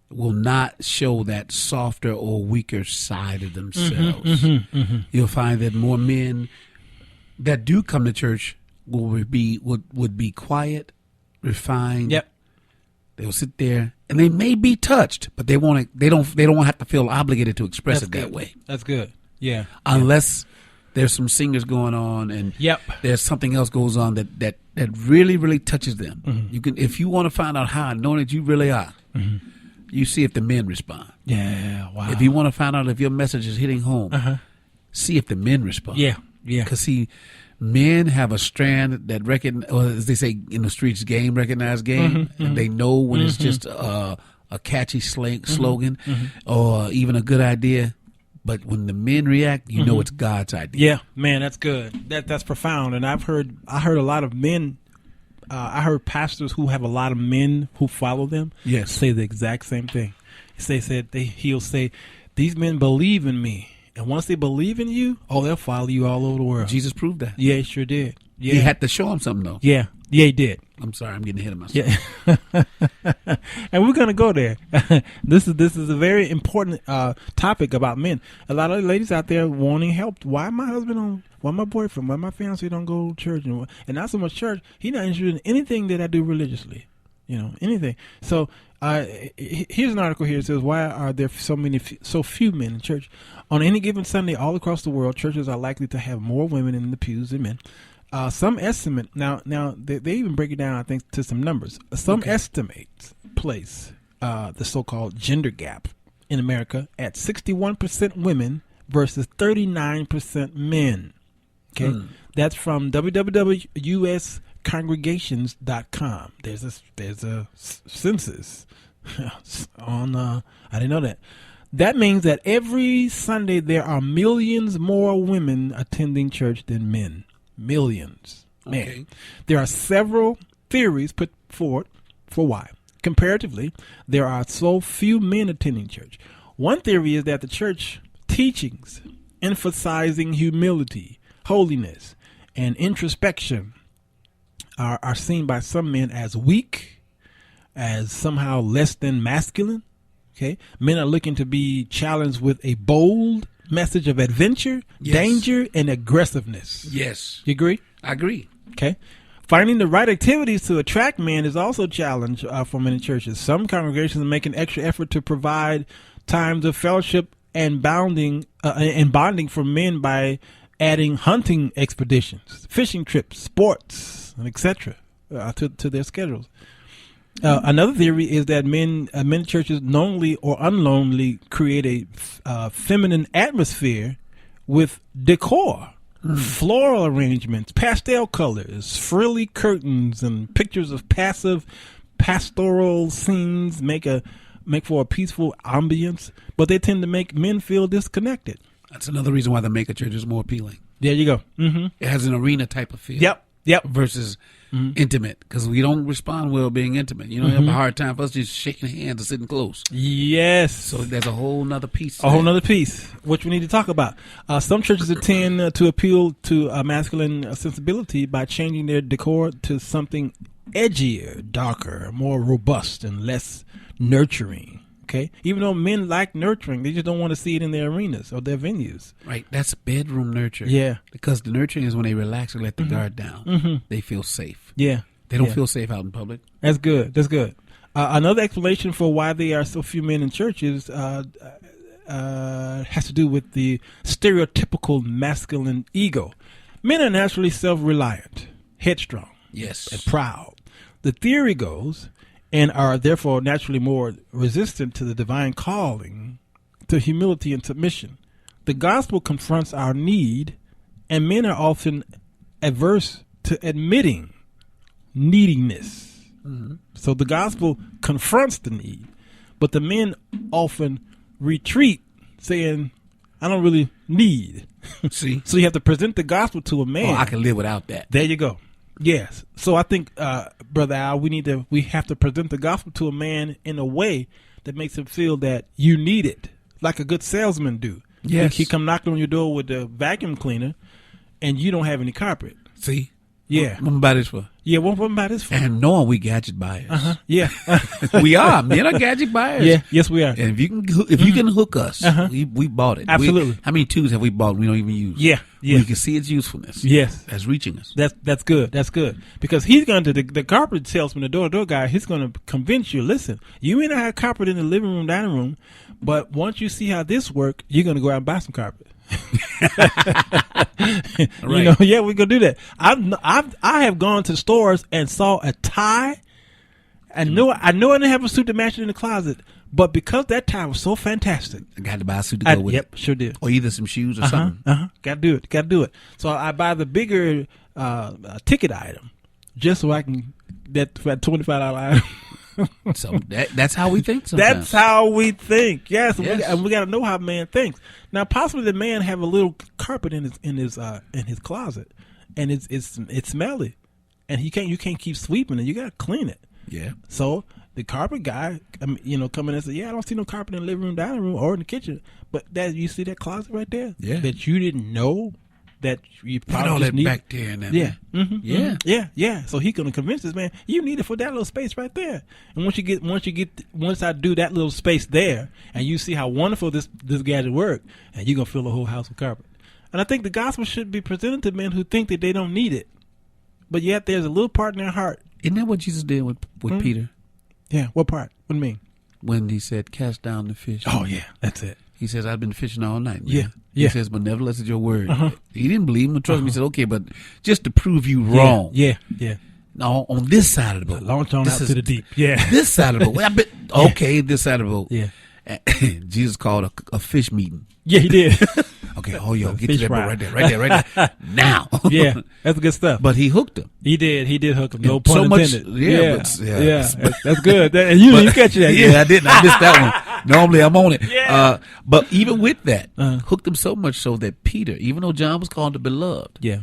will not show that softer or weaker side of themselves. You'll find that more men that do come to church would be quiet, refined. Yep. They'll sit there and they may be touched, but they don't have to feel obligated to express That's it good. that way. That's good. Yeah. Unless there's some singers going on and Yep. there's something else goes on that really, really touches them. You can, if you want to find out how anointed you really are, you see if the men respond. Yeah. Wow. If you want to find out if your message is hitting home, see if the men respond. Yeah. Yeah. Because see, men have a strand that or as they say in the streets, game recognized game, and they know when it's just a catchy slogan or even a good idea. But when the men react, you know it's God's idea. Yeah, man, that's good. That's profound. And I heard a lot of men. I heard pastors who have a lot of men who follow them. Yes. Say the exact same thing. He'll say, these men believe in me, and once they believe in you, they'll follow you all over the world. Jesus proved that. Yeah, he sure did. Yeah, He had to show them something though. yeah, he did. I'm sorry, I'm getting ahead of myself. Yeah. And we're gonna go there. This is a very important topic about men. A lot of ladies out there wanting help. Why my boyfriend, why my fiance don't go to church, and not so much church. He's not interested in anything that I do religiously. Anything. So here's an article here. It says, why are there so few men in church? On any given Sunday all across the world, churches are likely to have more women in the pews than men. Some estimate now they even break it down, I think, to some numbers. Some estimates place the so-called gender gap in America at 61% women versus 39% men. Okay, that's from www.uscongregations.com. There's a census on. I didn't know that. That means that every Sunday there are millions more women attending church than men. Millions. Man. Okay. There are several theories put forward for why. Comparatively, there are so few men attending church. One theory is that the church teachings emphasizing humility, holiness, and introspection are seen by some men as weak, as somehow less than masculine. Okay, men are looking to be challenged with a bold message of adventure, danger, and aggressiveness. Yes. You agree? I agree. Okay. Finding the right activities to attract men is also a challenge for many churches. Some congregations make an extra effort to provide times of fellowship and bonding for men by adding hunting expeditions, fishing trips, sports, and etc. To their schedules. Another theory is that many churches knowingly or unknowingly create a feminine atmosphere with decor, floral arrangements, pastel colors, frilly curtains, and pictures of pastoral scenes make for a peaceful ambience, but they tend to make men feel disconnected. That's another reason why the maker church is more appealing. There you go. Mm-hmm. It has an arena type of feel. Yep. Versus intimate, because we don't respond well being intimate. You know, have a hard time for us just shaking hands and sitting close. Yes. So there's a whole nother piece. A whole nother piece, which we need to talk about. Some churches tend to appeal to a masculine sensibility by changing their decor to something edgier, darker, more robust, and less nurturing. Okay, even though men like nurturing, they just don't want to see it in their arenas or their venues. Right, that's bedroom nurture. Yeah, because the nurturing is when they relax and let the guard down. They feel safe. Yeah, they don't feel safe out in public. That's good. That's good. Another explanation for why there are so few men in churches has to do with the stereotypical masculine ego. Men are naturally self-reliant, headstrong, and proud. The theory goes, and are therefore naturally more resistant to the divine calling, to humility and submission. The gospel confronts our need, and men are often averse to admitting neediness. So the gospel confronts the need, but the men often retreat, saying, "I don't really need." See, So you have to present the gospel to a man. oh, I can live without that. There you go. Yes. So I think, Brother Al, we have to present the gospel to a man in a way that makes him feel that you need it, like a good salesman do. Yes. He come knocking on your door with the vacuum cleaner, and you don't have any carpet. See, Yeah. what about this for? Yeah. What about this for? And knowing we gadget buyers, Yeah. we are men are gadget buyers. Yeah. Yes, we are. And if you can hook us, we bought it. Absolutely. How many tubes have we bought? We don't even use. Yeah. Yeah. We can see its usefulness. Yes. That's reaching us. That's good. That's good. Because he's going to, the carpet salesman, the door-to-door guy, he's going to convince you, listen, you may not have carpet in the living room, dining room, but once you see how this works, you're going to go out and buy some carpet. You know, yeah, we're going to do that. I have gone to stores and saw a tie. I know I didn't have a suit to match it in the closet, but because that tie was so fantastic, I got to buy a suit to go with yep, it. sure did. Or either some shoes or something. Got to do it. So I buy the bigger ticket item just so I can that for that $25 item. So that's how we think sometimes. That's how we think. Yes, Yes. and we got to know how man thinks. Now, possibly the man have a little carpet in his closet, and it's smelly, and you can't keep sweeping it. You got to clean it. Yeah. So the carpet guy, come in and say, "Yeah, I don't see no carpet in the living room, dining room, or in the kitchen." But that you see that closet right there, Yeah. that you didn't know that you Look at probably all just that need. bacteria in there. Yeah. man. Yeah. Yeah. So he gonna convince this man, you need it for that little space right there. And once I do that little space there, and you see how wonderful this gadget work, and you're gonna fill the whole house with carpet. And I think the gospel should be presented to men who think that they don't need it, but yet there's a little part in their heart. Isn't that what Jesus did with Peter Yeah. What part? What do you mean? when he said, "Cast down the fish"? Oh yeah, that's it. He says, "I've been fishing all night." Man. Yeah. He Yeah. says, "But nevertheless, is your word." He didn't believe him. Trust me. He said, "Okay, but just to prove you wrong." Yeah. No, on this side of the boat. Launch on This out is to the deep. Yeah. This side of the boat. I bet, okay, this side of the boat. Yeah. Jesus called a fish meeting. Yeah, he did. Okay, oh yo, get fish to that fry. boat right there. Now. Yeah, that's good stuff. But he hooked him. He did hook him. No And point so much- intended. yeah, That's good. And you catch that. Yeah, I didn't. I missed that one. Normally I'm on it. Yeah. But even with that, hooked him so much so that Peter, even though John was called the beloved, Yeah.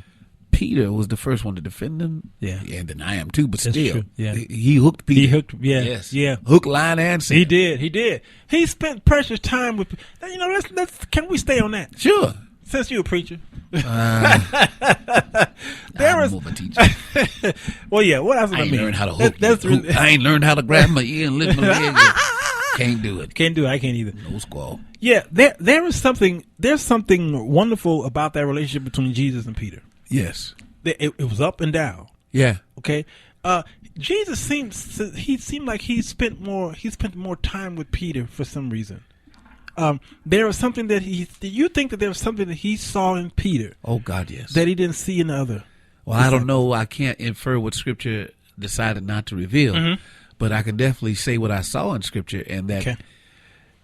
Peter was the first one to defend him. Yeah. And then I am too, but That's still. true. Yeah. He hooked Peter. He hooked. Yeah. Yes. Yeah. Hook, line, and sinker. He did. He spent precious time with. You know, let's. Can we stay on that? Sure. Since you're a preacher. I'm was- more of a teacher. Well, yeah. What else? I ain't mean? learned how to hook. That's Hook. I ain't learned how to grab my ear and lift my leg. Can't do it. Can't do it. I can't either. No squall. Yeah. There's something wonderful about that relationship between Jesus and Peter. Yes. It was up and down. Yeah. Okay. Jesus seemed like he spent more time with Peter for some reason. There was something that you think that there was something that he saw in Peter Oh God, yes. that he didn't see in the other. Well, I don't know. I can't infer what Scripture decided not to reveal, but I can definitely say what I saw in Scripture, and that Okay.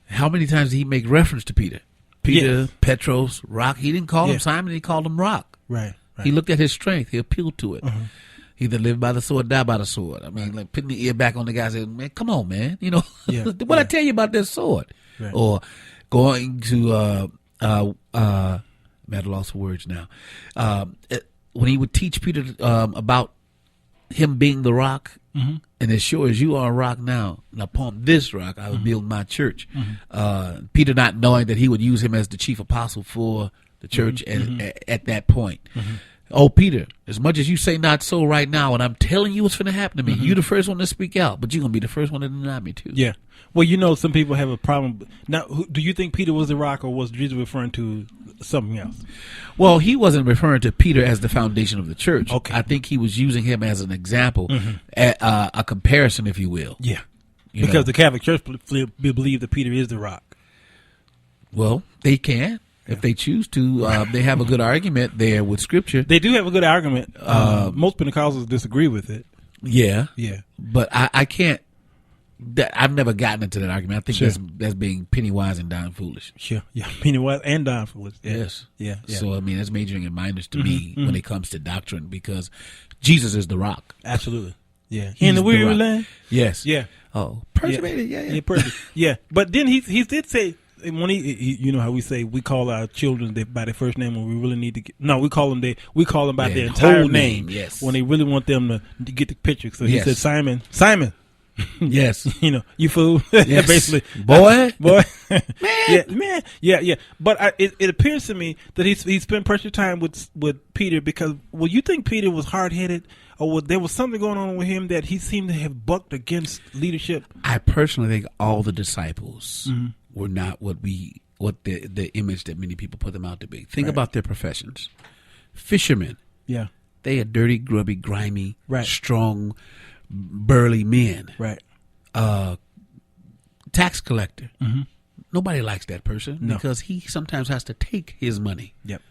how many times did he make reference to Peter? Peter, Yes. Petros, Rock. He didn't call Yeah. him Simon. He called him Rock. Right. He looked at his strength. He appealed to it. He either live by the sword, die by the sword. I mean, like putting the ear back on the guy and saying, "Man, come on, man. You know, Yeah. what I tell you about this sword?" Right. Or going to I'm at a loss of words now. When he would teach Peter about him being the rock, and as sure as you are a rock now, and upon this rock I will build my church. Peter not knowing that he would use him as the chief apostle for the church at that point. Oh, Peter, as much as you say not so right now, and I'm telling you what's going to happen to me, you the first one to speak out, but you're going to be the first one to deny me too. Yeah. Well, you know, some people have a problem. Now, do you think Peter was the rock, or was Jesus referring to something else? Well, he wasn't referring to Peter as the foundation of the church. Okay. I think he was using him as an example, a comparison, if you will. Yeah. You Because know. the Catholic Church believe that Peter is the rock. Well, they can. If they choose to, they have a good argument there with Scripture. They do have a good argument. Most Pentecostals disagree with it. Yeah. Yeah. But I can't. I've never gotten into that argument. I think Sure. that's being penny wise and dime foolish. Sure. Yeah. Meaning what? And Don Foolish. Yeah. Yes. Yeah. So, I mean, that's majoring in minors to me when it comes to doctrine, because Jesus is the rock. Absolutely. Yeah. He's In the weary rock. land. Yes. Yeah. Oh, persevered. Yeah. Yeah. But then he did say when he you know how we say we call our children by their first name when we really need to we call them by their entire whole name. Yes. When they really want them to get the picture. So he Yes. said Simon. Yes. You know, you fool. Yes. Basically. Boy. Man. Yeah. But it appears to me that he spent precious time with Peter because, well, you think Peter was hard-headed or there was something going on with him that he seemed to have bucked against leadership? I personally think all the disciples were not what the image that many people put them out to be. Think about their professions. Fishermen. Yeah. They are dirty, grubby, grimy, Right. strong, burly men. Right. Tax collector. Nobody likes that person No. because he sometimes has to take his money. Yep.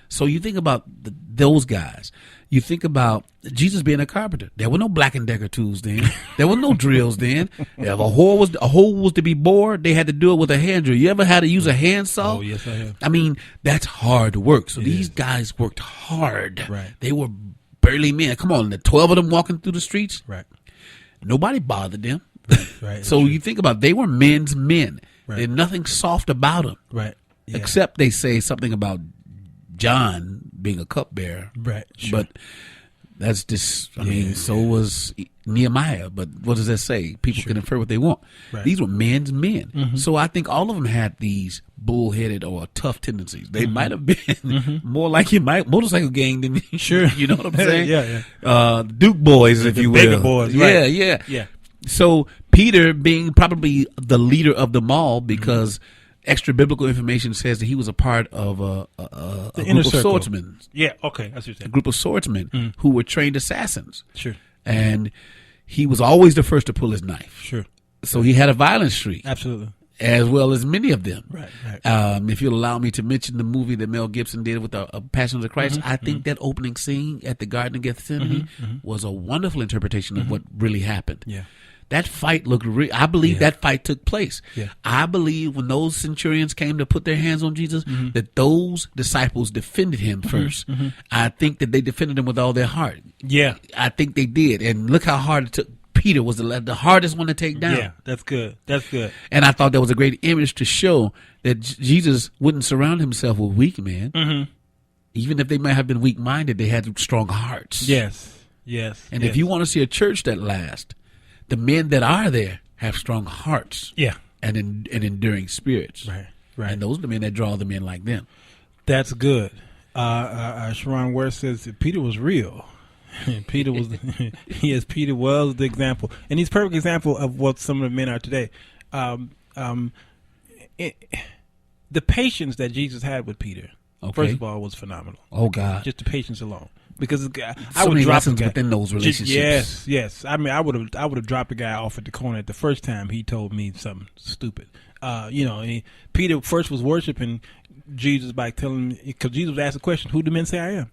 So you think about those guys. You think about Jesus being a carpenter. There were no Black & Decker tools then. There were no drills then. If a hole was to be bored, they had to do it with a hand drill. You ever had to use a handsaw? Oh, yes, I have. I mean, that's hard work. So It these is. guys worked hard. Right. They were burly men. Come on, the 12 of them walking through the streets. Right. Nobody bothered them. Right. So you think about they were men's men. Right. There's nothing soft about them. Right. Yeah. Except they say something about John being a cupbearer. Right. Sure. But that's just, I mean, so was Nehemiah. But what does that say? People can infer what they want. Right. These were men's men. So I think all of them had these bullheaded or tough tendencies. They might have been more like your motorcycle gang than me. Sure. You know what I'm saying? Yeah. Duke boys, if The you will. bigger boys, right. Yeah. So Peter being probably the leader of them all because extra biblical information says that he was a part of a inner group of circle. swordsmen. Yeah. Okay. That's what you're A saying. group of swordsmen who were trained assassins. Sure. And he was always the first to pull his knife. Sure. So he had a violent streak, Absolutely. as well as many of them. Right. If you'll allow me to mention the movie that Mel Gibson did with the Passion of the Christ, I think that opening scene at the Garden of Gethsemane was a wonderful interpretation of what really happened. Yeah. That fight looked real. I believe that fight took place. Yeah. I believe when those centurions came to put their hands on Jesus, that those disciples defended him first. I think that they defended him with all their heart. Yeah. I think they did. And look how hard it took. Peter was the hardest one to take down. Yeah. That's good. That's good. And I thought that was a great image to show that Jesus wouldn't surround himself with weak men. Even if they might have been weak-minded, they had strong hearts. Yes. And if you want to see a church that lasts, the men that are there have strong hearts. Yeah. And enduring spirits. Right. And those are the men that draw the men like them. That's good. Sharon Ware says that Peter was real. Peter was, yes, Peter was the example, and he's a perfect example of what some of the men are today. The patience that Jesus had with Peter, first of all, was phenomenal. Oh God, just the patience alone. Because I would drop him within those relationships. Yes. I mean, I would have dropped the guy off at the corner at the first time he told me something stupid. Peter first was worshiping Jesus by telling him, because Jesus was asked the question, "Who do men say I am?"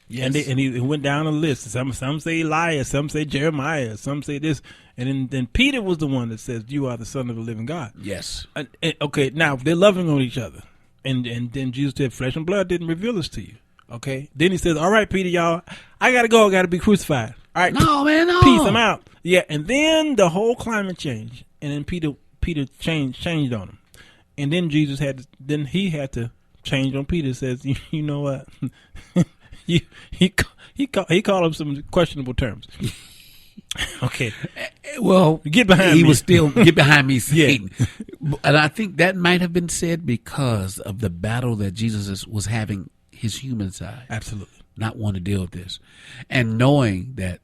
Yes. And he went down a list. Some say Elias, some say Jeremiah, some say this, and then Peter was the one that says, "You are the Son of the living God." Yes. Okay. Now they're loving on each other, and then Jesus said, "Flesh and blood didn't reveal this to you." Okay. Then he says, "All right, Peter, y'all, I gotta go. I gotta be crucified. All right, no, man, no. Peace. I'm out." Yeah. And then the whole climate changed, and then Peter changed on him, and then Jesus had to change on Peter. Says, "You know what?" He called him some questionable terms. Okay. Well, get behind me. He was still get behind me, Satan. And I think that might have been said because of the battle that Jesus was having his human side. Absolutely. Not wanting to deal with this. And knowing that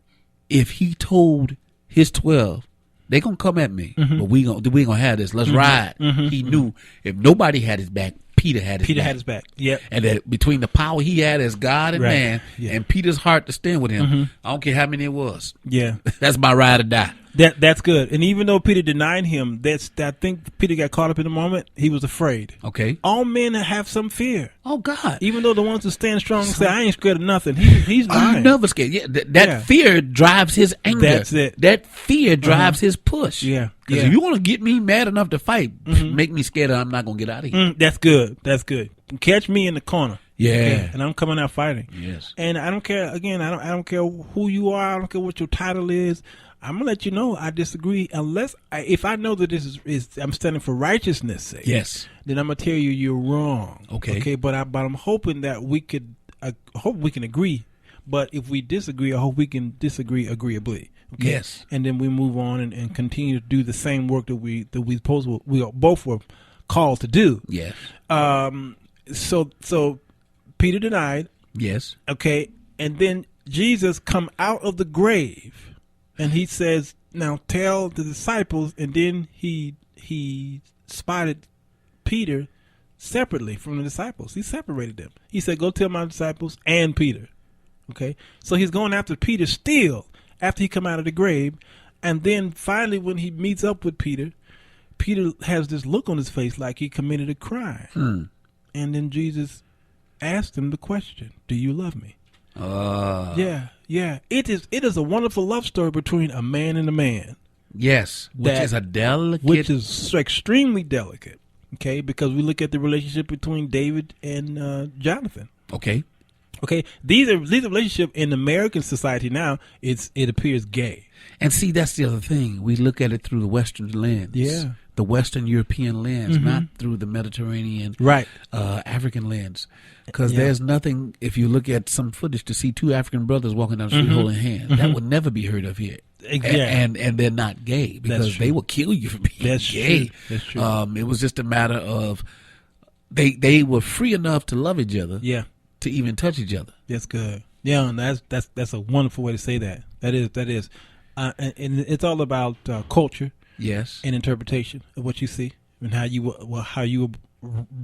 if he told his 12, they're going to come at me, but we gonna have this. Let's ride. He knew if nobody had his back, Peter had his back. Yep. And that between the power he had as God and man and Peter's heart to stand with him, I don't care how many it was. Yeah. That's my ride or die. That's good. And even though Peter denied him, I think Peter got caught up in the moment. He was afraid. Okay. All men have some fear. Oh God. Even though the ones that stand strong and say, "I ain't scared of nothing," he's lying. I'm never scared. Yeah, that fear drives his anger. That's it. That fear drives his push. Yeah. Because if you want to get me mad enough to fight, make me scared, I'm not gonna get out of here. That's good. That's good. Catch me in the corner. Yeah. And I'm coming out fighting. Yes. And I don't care. Again, I don't care who you are. I don't care what your title is. I'm gonna let you know I disagree unless if I know that this is I'm standing for righteousness' sake. Yes. Then I'm gonna tell you you're wrong. Okay. Okay. But I'm hoping that we could. I hope we can agree. But if we disagree, I hope we can disagree agreeably. Okay? Yes. And then we move on and continue to do the same work that we both were called to do. Yes. So Peter denied. Yes. Okay. And then Jesus come out of the grave. And he says, now tell the disciples, and then he spotted Peter separately from the disciples. He separated them. He said, go tell my disciples and Peter. Okay? So he's going after Peter still after he come out of the grave. And then finally when he meets up with Peter, Peter has this look on his face like he committed a crime. And then Jesus asked him the question, do you love me? Yeah. It is a wonderful love story between a man and a man. Yes, which is extremely delicate. Okay, because we look at the relationship between David and Jonathan. Okay. These relationship in American society now. It appears gay. And see, that's the other thing. We look at it through the Western lens. Yeah. The Western European lens, not through the Mediterranean, African lens. Because there's nothing, if you look at some footage, to see two African brothers walking down the street holding hands, that would never be heard of here. And they're not gay because they will kill you for being gay. True. That's true. It was just a matter of they were free enough to love each other, to even touch each other. That's good. Yeah, and that's a wonderful way to say that. That is, and it's all about culture. Yes, and interpretation of what you see and how you were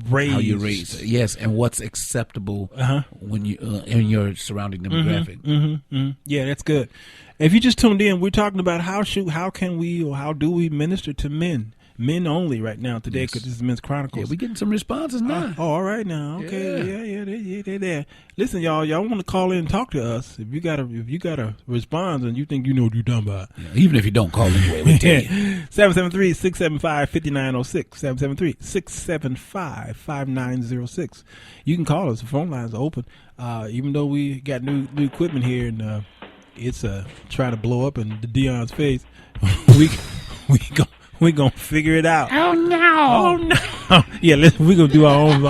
raised. Yes, and what's acceptable when you in your surrounding demographic. Yeah, that's good. If you just tuned in, we're talking about how do we minister to men only right now today, because this is Men's Chronicles. Yeah, we're getting some responses now. All right now, okay, they're there. Listen, y'all want to call in and talk to us. If you got a response and you think you know what you're talking about, even if you don't call anyway, we tell you. 773-675-5906. 773-675-5906. You can call us. The phone lines are open. Even though we got new equipment here and it's trying to blow up in Dion's face, we gonna figure it out. Oh no! Yeah, we gonna do our own.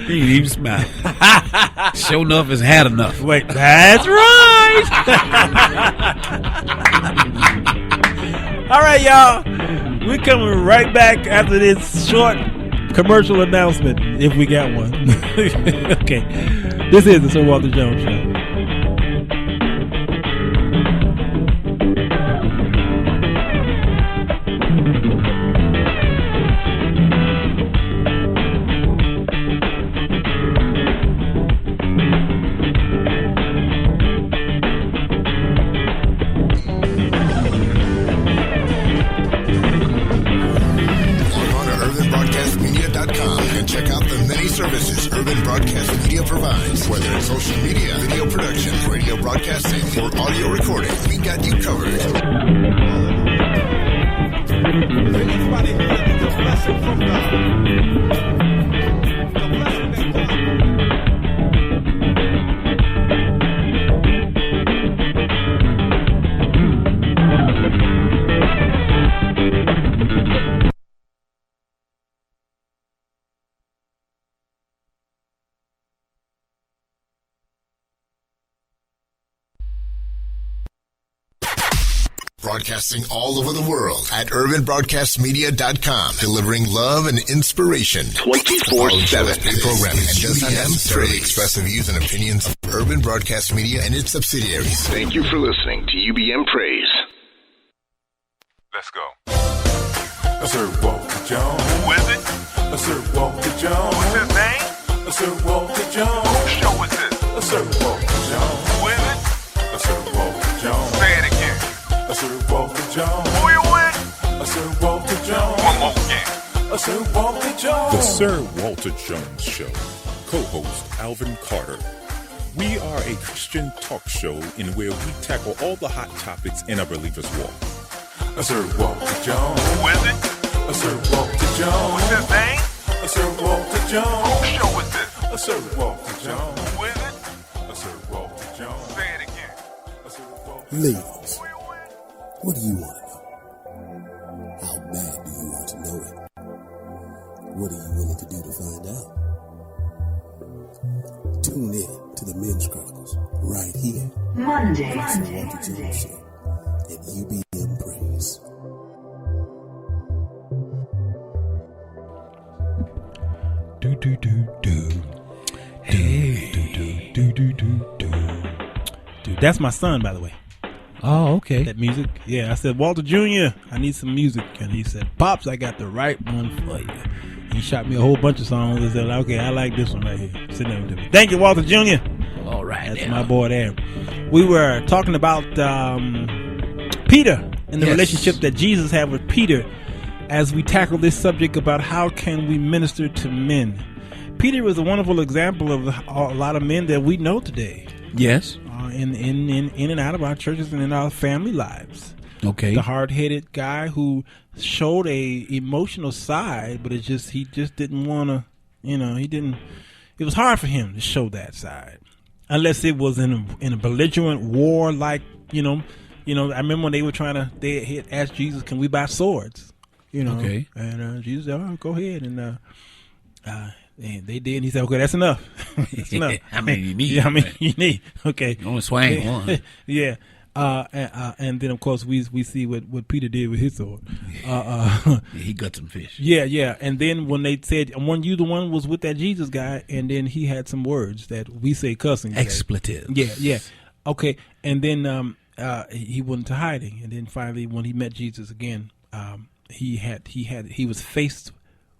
He ain't even smile. Sure enough, it's had enough. Wait, that's right. All right, y'all. We're coming right back after this short commercial announcement, if we got one. Okay, this is the Sir Walter Jones Show. Urban Broadcast Media provides. Whether it's social media, video production, radio broadcasting, or audio recording, we got you covered. Anybody here needs a blessing from God? The blessing that God. Broadcasting all over the world at urbanbroadcastmedia.com, delivering love and inspiration 24/7. Programming and does not necessarily express the views and opinions of Urban Broadcast Media and its subsidiaries. Thank you for listening to UBM Praise. Let's go. Sir Walter Jones. Who is it? Sir Walter Jones. What's his name? Sir Walter Jones. Whose show is this? Sir Walter Jones. Who is it? Sir Walter Jones. Say it again. Sir Walter Jones. Who you with? Sir Walter Jones. One more again. Sir Walter Jones. The Sir Walter Jones Show. Co-host Alvin Carter. We are a Christian talk show in where we tackle all the hot topics in a believer's walk. Sir Walter Jones. Who is it? Sir Walter Jones. What's his name? Sir Walter Jones. Whose show is this? Sir Walter Jones. Who is it? Sir Walter Jones. Say it again. Sir Walter Jones. Ladies, what do you want to know? How bad do you want to know it? What are you willing to do to find out? Tune in to the Men's Chronicles right here. Monday. Sir Walter Jones Show at UBM Praise. Do do do do. Hey. Do do do do do do. Dude, that's my son, by the way. Oh, okay. That music. Yeah, I said, Walter Jr., I need some music. And he said, Pops, I got the right one for you. He shot me a whole bunch of songs and said, okay, I like this one right here. Sit down with me. Thank you, Walter Jr. All right. That's my boy there. We were talking about Peter and the relationship that Jesus had with Peter as we tackle this subject about how can we minister to men. Peter was a wonderful example of a lot of men that we know today. Yes. In and out of our churches and in our family lives. Okay. The hard-headed guy who showed a emotional side, but he just didn't want to, it was hard for him to show that side. Unless it was in a belligerent war, like, I remember when they had asked Jesus, can we buy swords? Okay. And Jesus said, oh, go ahead. And they did, and he said, okay, that's enough. That's enough. How many you need? Yeah, how many you need? Okay. You only swing one. Yeah. And then, of course, we see what Peter did with his sword. He got some fish. Yeah. And then when they said, you the one was with that Jesus guy, and then he had some words that we say cussing. Expletives. Yeah. Okay. And then he went into hiding. And then finally, when he met Jesus again, he was faced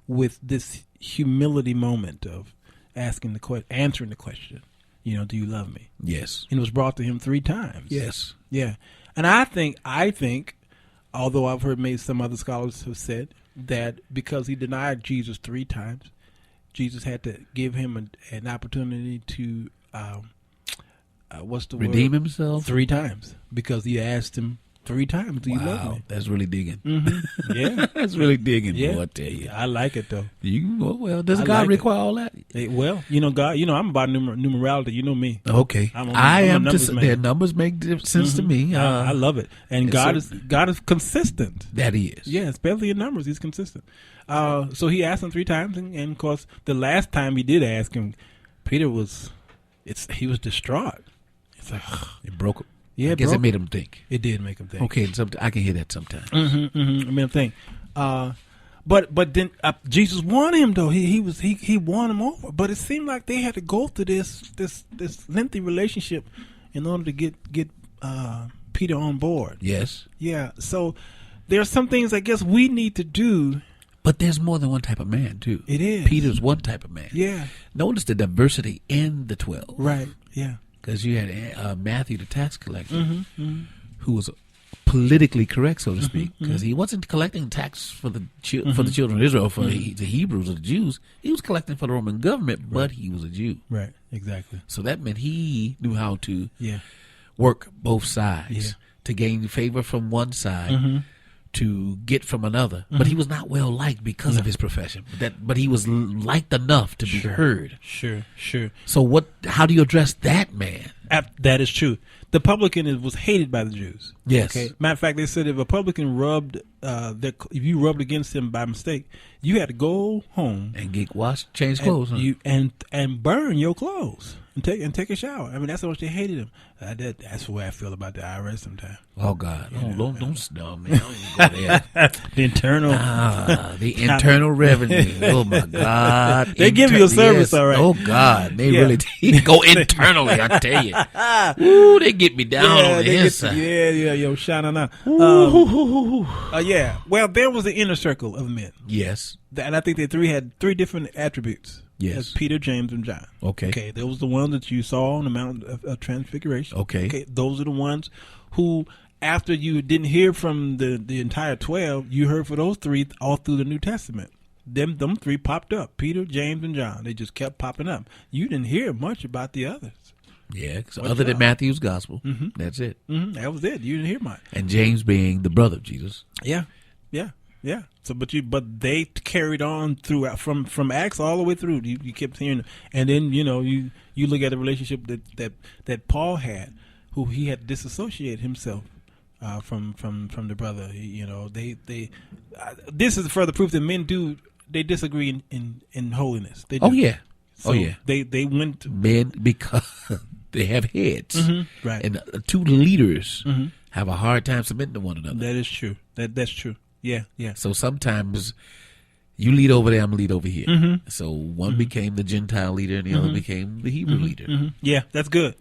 with this humility moment of answering the question. Do you love me? Yes. And it was brought to him 3 times. Yes. Yeah. And I think, although I've heard maybe some other scholars have said that because he denied Jesus 3 times, Jesus had to give him an opportunity to, redeem himself 3 times, because he asked him 3 times, do you love me? That's really digging. Mm-hmm. Yeah. That's really digging, yeah. boy, I tell you. I like it, though. Does God require all that? Well, God, I'm about numerality. You know me. Okay. I'm their numbers make sense to me. I love it. And God is consistent. That he is. Yeah, especially in numbers. He's consistent. So he asked him 3 times, and of course, the last time he did ask him, Peter was distraught. It's like, it broke him. Yeah, I guess it made him think. It did make him think. Okay, I can hear that sometimes. It made him think. But then Jesus won him, though. He won him over. But it seemed like they had to go through this lengthy relationship in order to get Peter on board. Yes. Yeah. So there are some things I guess we need to do. But there's more than one type of man, too. It is. Peter's one type of man. Yeah. Notice the diversity in the 12. Right. Yeah. Because you had Matthew, the tax collector, who was politically correct, so to speak, because he wasn't collecting tax for the children of Israel, for the Hebrews or the Jews. He was collecting for the Roman government, but he was a Jew. Right, exactly. So that meant he knew how to work both sides, to gain favor from one side, to get from another. But he was not well liked because of his profession. But he was liked enough to be heard. Sure. So how do you address that man? That is true. The publican was hated by the Jews. Yes. Okay. Matter of fact, they said if a publican if you rubbed against him by mistake, you had to go home and get washed, change clothes, and burn your clothes and take a shower. I mean, that's how much they hated him. That's the way I feel about the IRS sometimes. Oh God! Don't stop me. Don't even go there. the internal revenue. Oh my God! They give you a service, all right. Oh God! They really go internally. I tell you. Ooh, they get me down on the inside. Yo, shana. Yeah. Well, there was the inner circle of men. Yes. And I think they had 3 different attributes. Yes. Peter, James, and John. Okay. Those are the ones that you saw on the Mount of Transfiguration. Okay. Those are the ones who, after you didn't hear from the entire 12, you heard for those 3 all through the New Testament. Them 3 popped up. Peter, James, and John. They just kept popping up. You didn't hear much about the others. Yeah, other than Matthew's gospel, that's it. That was it. You didn't hear much. And James being the brother of Jesus. Yeah. Yeah. So, but they carried on throughout from Acts all the way through. You kept hearing, and then you look at the relationship that Paul had, who he had disassociated himself from the brother. This is further proof that men they disagree in holiness. They do. Oh yeah. So they went men because they have heads, right? And two leaders have a hard time submitting to one another. That is true. That's true. Yeah. So sometimes you lead over there, I'm lead over here. So one became the Gentile leader, and the other became the Hebrew leader. Yeah, that's good.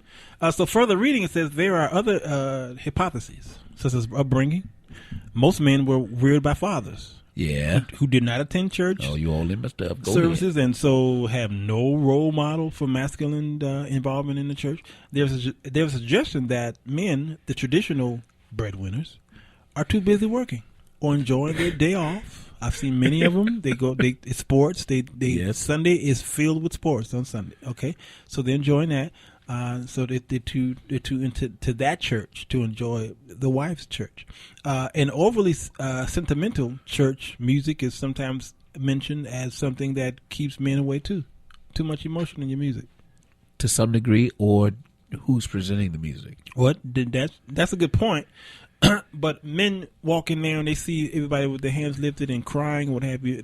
So further reading, it says there are other hypotheses, such as upbringing. Most men were reared by fathers. Yeah, who did not attend church. Oh, you all in my stuff. Go services, ahead. And so have no role model for masculine involvement in the church. There's a suggestion that men, the traditional breadwinners, are too busy working or enjoying their day off. I've seen many of them. It's sports. Yes. Sunday is filled with sports on Sunday. Okay, so they're enjoying that. So they're too into that church to enjoy the wife's church. And overly sentimental church music is sometimes mentioned as something that keeps men away too. Too much emotion in your music, to some degree, or who's presenting the music. That's a good point. But men walk in there and they see everybody with their hands lifted and crying, what have you.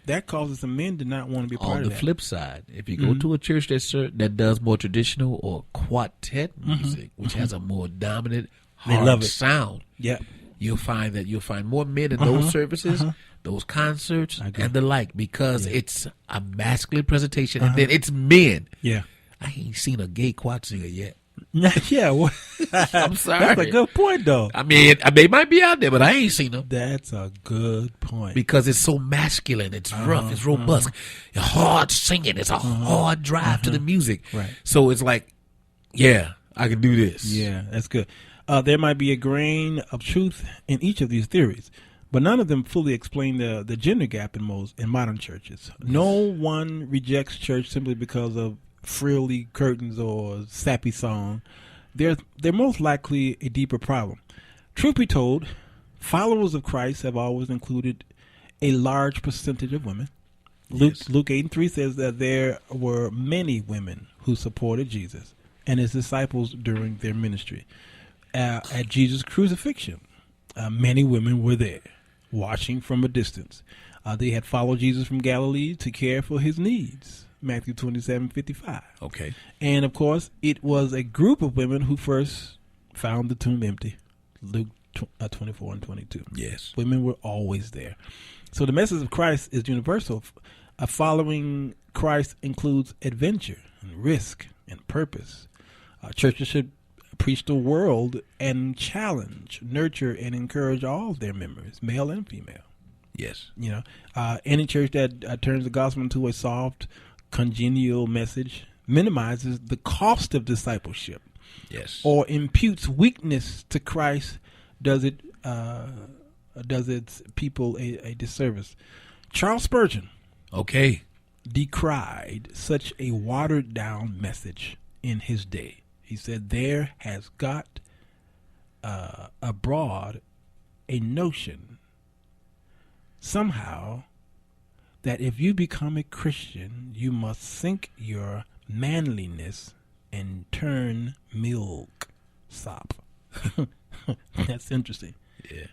That causes some men to not want to be part of that. On the flip side, if you go to a church that does more traditional or quartet music, which has a more dominant, hard sound, you'll find more men in those services, those concerts, and the like, because it's a masculine presentation, and then it's men. Yeah, I ain't seen a gay quad singer yet. Yeah, I'm sorry. That's a good point, though. I mean, they might be out there, but I ain't seen them. That's a good point. Because it's so masculine, it's rough, it's robust, it's hard singing, it's a hard drive to the music. Right. So it's like, yeah, I can do this. Yeah, that's good. There might be a grain of truth in each of these theories, but none of them fully explain the gender gap in modern churches. No one rejects church simply because of frilly curtains or sappy song. They're most likely a deeper problem. Truth be told, followers of Christ have always included a large percentage of women. Yes. Luke 8:3 says that there were many women who supported Jesus and his disciples during their ministry. At Jesus' crucifixion, many women were there, watching from a distance. They had followed Jesus from Galilee to care for his needs. Matthew 27:55. Okay. And of course, it was a group of women who first found the tomb empty. Luke 24:22. Yes. Women were always there. So the message of Christ is universal. Following Christ includes adventure and risk and purpose. Churches should preach the world and challenge, nurture, and encourage all of their members, male and female. Yes. Any church that turns the gospel into a soft, congenial message minimizes the cost of discipleship. Yes. Or imputes weakness to Christ, does its people a disservice. Charles Spurgeon decried such a watered down message in his day. He said there has got abroad a notion somehow that if you become a Christian, you must sink your manliness and turn milk sop. That's interesting. Yeah.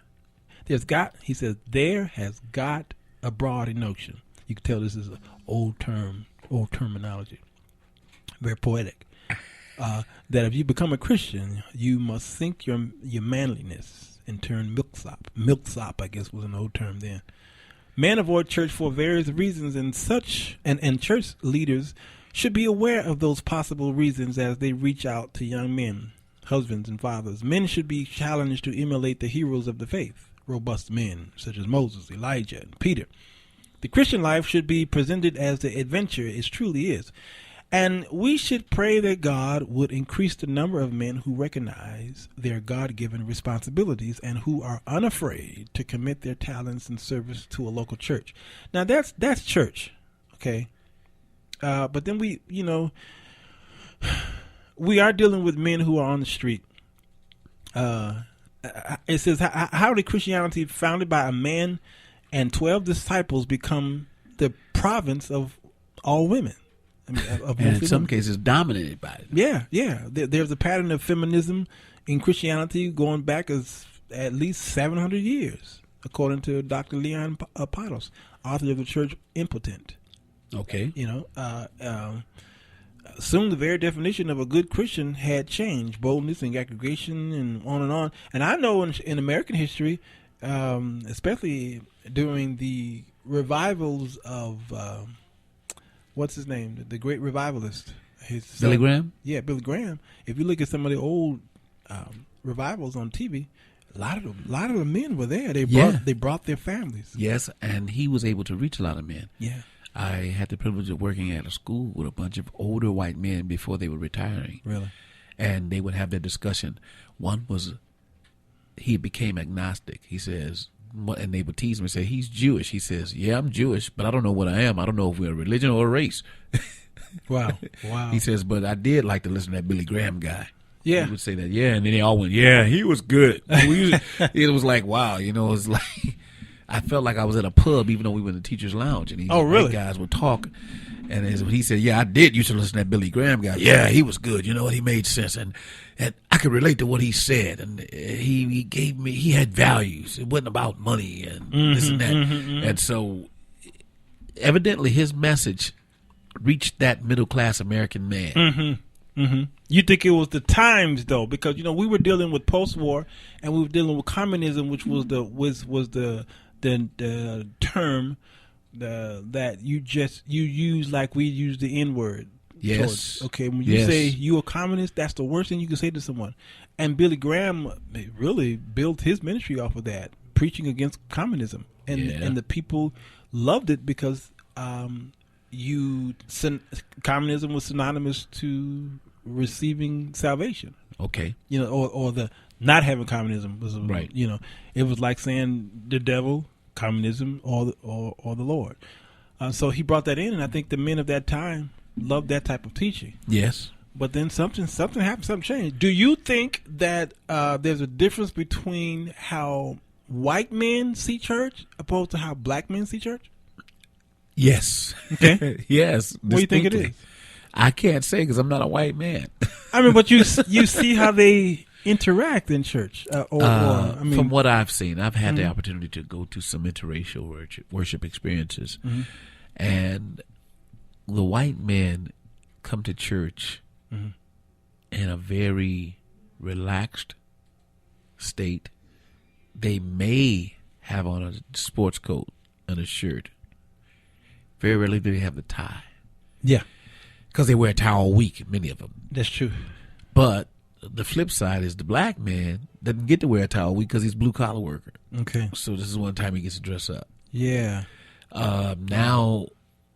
He says, there has got abroad a notion. You can tell this is an old terminology. Very poetic. That if you become a Christian, you must sink your manliness and turn milk sop. Milk sop, I guess, was an old term then. Men avoid church for various reasons, and church leaders should be aware of those possible reasons as they reach out to young men, husbands, and fathers. Men should be challenged to emulate the heroes of the faith, robust men such as Moses, Elijah, and Peter. The Christian life should be presented as the adventure it truly is. And we should pray that God would increase the number of men who recognize their God-given responsibilities and who are unafraid to commit their talents and service to a local church. Now that's church, okay? But then we are dealing with men who are on the street. It says, how did Christianity founded by a man and 12 disciples become the province of all women. I mean, of And in mostly some women. cases, dominated by it. Yeah. There's a pattern of feminism in Christianity going back as at least 700 years, according to Dr. Leon Patos, author of the Church Impotent. Okay. Soon the very definition of a good Christian had changed, boldness and aggregation and on and on. And I know in American history, especially during the revivals of, what's his name, the great revivalist. Billy Graham? Yeah, Billy Graham. If you look at some of the old revivals on TV, a lot of the men were there. They brought their families. Yes, and he was able to reach a lot of men. Yeah. I had the privilege of working at a school with a bunch of older white men before they were retiring. Really? And they would have their discussion. One was, he became agnostic. He says, and they would tease him and say, he's Jewish. He says, yeah, I'm Jewish, but I don't know what I am. I don't know if we're a religion or a race. Wow. He says, but I did like to listen to that Billy Graham guy. Yeah. He would say that, yeah, and then they all went, yeah, he was good. It was like, wow, it was like, I felt like I was at a pub, even though we were in the teacher's lounge, and these really? white guys would talk, and he said, yeah, I did used to listen to that Billy Graham guy. Yeah, he was good. You know what? He made sense, and I could relate to what he said, and he had values. It wasn't about money and this and that. And so, evidently, his message reached that middle-class American man. You think it was the times though, because we were dealing with post-war, and we were dealing with communism, which was the term that you use like we use the N-word. Yes. Okay, when you say you a communist, that's the worst thing you can say to someone. And Billy Graham really built his ministry off of that, preaching against communism, and the people loved it because communism was synonymous to receiving salvation. Okay. Or the not having communism was right. It was like saying the devil, communism, or the Lord. So he brought that in, and I think the men of that time loved that type of teaching. Yes. But then something happened, something changed. Do you think that there's a difference between how white men see church opposed to how black men see church? Yes. Okay. Yes. What do you think it is? I can't say because I'm not a white man. I mean, but you see how they interact in church. From what I've seen, I've had the opportunity to go to some interracial worship experiences, and the white men come to church in a very relaxed state. They may have on a sports coat and a shirt. Very rarely do they have the tie. Yeah. Because they wear a tie all week, many of them. That's true. But the flip side is the black man doesn't get to wear a tie all week because he's a blue-collar worker. Okay. So this is one time he gets to dress up. Yeah. Now,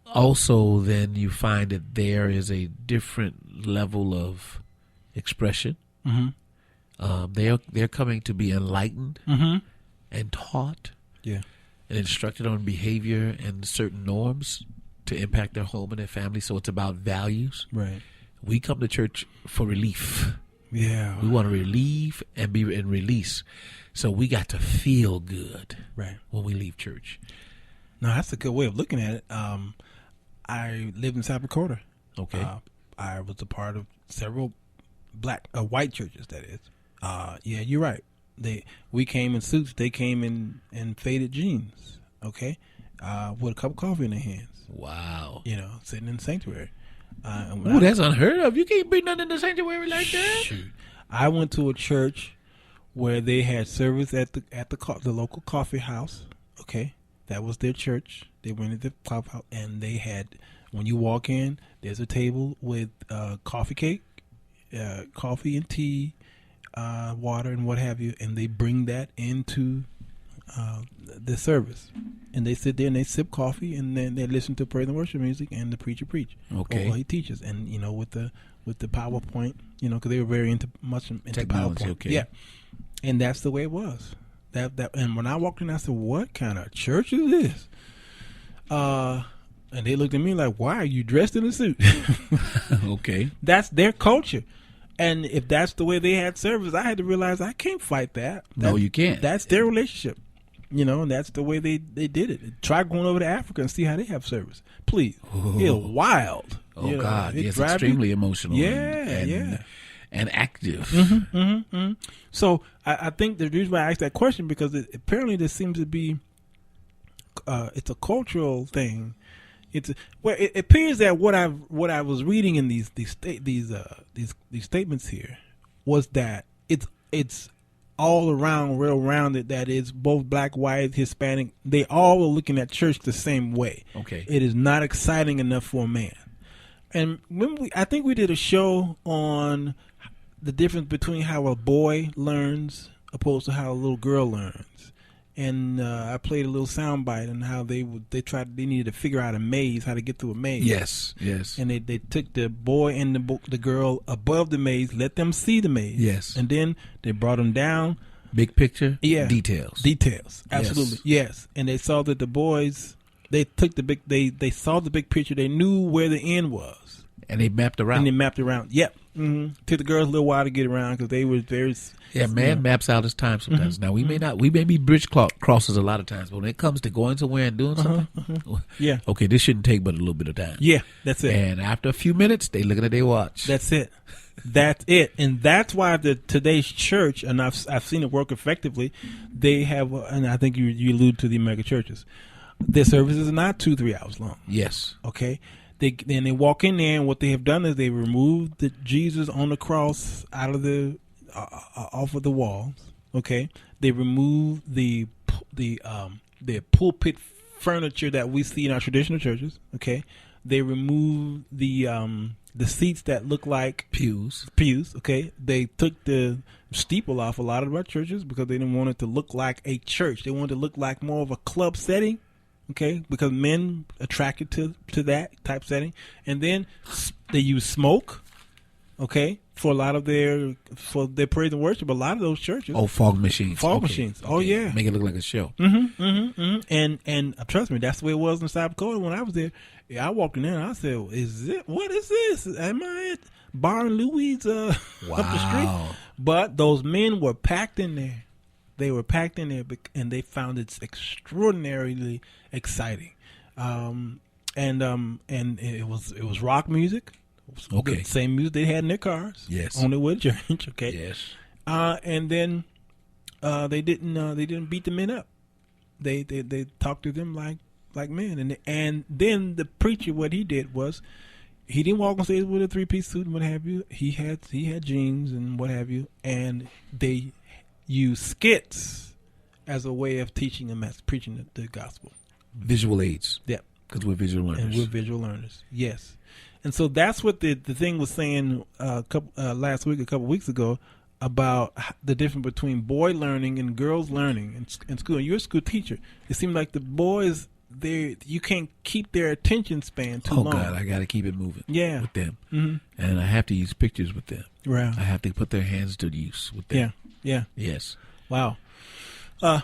also, then you find that there is a different level of expression. They're coming to be enlightened and taught and instructed on behavior and certain norms to impact their home and their family. So it's about values. Right. We come to church for relief. Yeah. We want to relieve and be in release. So we got to feel good when we leave church. No, that's a good way of looking at it. I lived in South Dakota. Okay. I was a part of several white churches, that is. Yeah, you're right. We came in suits. They came in faded jeans, okay, with a cup of coffee in their hands. Wow. Sitting in the sanctuary. Ooh, that's unheard of. You can't bring nothing in the sanctuary like that. Shoot. I went to a church where they had service at the local coffee house. Okay, that was their church. They went to the coffee house, and they had, when you walk in, there's a table with coffee cake, coffee and tea, water and what have you, and they bring that into the service, and they sit there and they sip coffee, and then they listen to praise and worship music, and the preacher preach. Okay. Or he teaches, and with the PowerPoint, because they were very into technology. PowerPoint. Okay. Yeah, and that's the way it was. And when I walked in, I said, "What kind of church is this?" And they looked at me like, "Why are you dressed in a suit?" Okay. That's their culture. And if that's the way they had service, I had to realize I can't fight that. No, you can't. That's their relationship. And that's the way they did it. Try going over to Africa and see how they have service. Please. It's wild. Oh, God. It's extremely emotional. Yeah, and active. So I think the reason why I asked that question, because apparently there seems to be it's a cultural thing. It appears that what I was reading in these statements here was that it's all around, real rounded. That is both black, white, Hispanic. They all are looking at church the same way. Okay, it is not exciting enough for a man. And I think we did a show on the difference between how a boy learns opposed to how a little girl learns. And I played a little soundbite on how they needed to figure out a maze, how to get through a maze. Yes. And they took the boy and the girl above the maze, let them see the maze. Yes. And then they brought them down. Big picture. Yeah. Details. Absolutely. Yes. And they saw that the boys, they saw the big picture. They knew where the end was. And they mapped around. Yep. Mm-hmm. Took the girls a little while to get around because they were very. Yeah, man maps out his time sometimes. Now we may be bridge crosses a lot of times, but when it comes to going somewhere and doing something, yeah, okay, this shouldn't take but a little bit of time. Yeah, that's it. And after a few minutes, they looking at their watch. That's it. And that's why today's church, and I've seen it work effectively. They have, and I think you allude to the American churches. Their services are not 2-3 hours long. Yes. Okay. They walk in there, and what they have done is they removed the Jesus on the cross out of the off of the walls. Okay, they removed the pulpit furniture that we see in our traditional churches. Okay, they removed the seats that look like pews. Okay, they took the steeple off a lot of our churches because they didn't want it to look like a church. They wanted it to look like more of a club setting. Okay, because men attracted to that type setting, and then they use smoke. Okay, for a lot of their praise and worship, a lot of those churches. Oh, fog machines. Machines. Oh yeah, make it look like a show. And trust me, that's the way it was in South Dakota when I was there. Yeah, I walked in there and I said, what is this? Am I at Bar and Louie's up the street? But those men were packed in there. They were packed in there, and they found it extraordinarily exciting. And it was rock music. Okay. The same music they had in their cars. Yes. On their way to church. Okay. Yes. And then they didn't beat the men up. They talked to them like men. And then the preacher, what he did was, he didn't walk on stage with a 3-piece suit and what have you. He had jeans and what have you, and they use skits as a way of teaching them, as preaching the gospel. Visual aids. Yeah. Because we're visual learners. And we're visual learners. Yes. And so that's what the thing was saying last week, a couple weeks ago, about the difference between boy learning and girls learning in school. And you're a school teacher. It seems like the boys, you can't keep their attention span too long. Oh, God, I got to keep it moving with them. Mm-hmm. And I have to use pictures with them. Right. I have to put their hands to use with them. Yeah. Yes. Wow.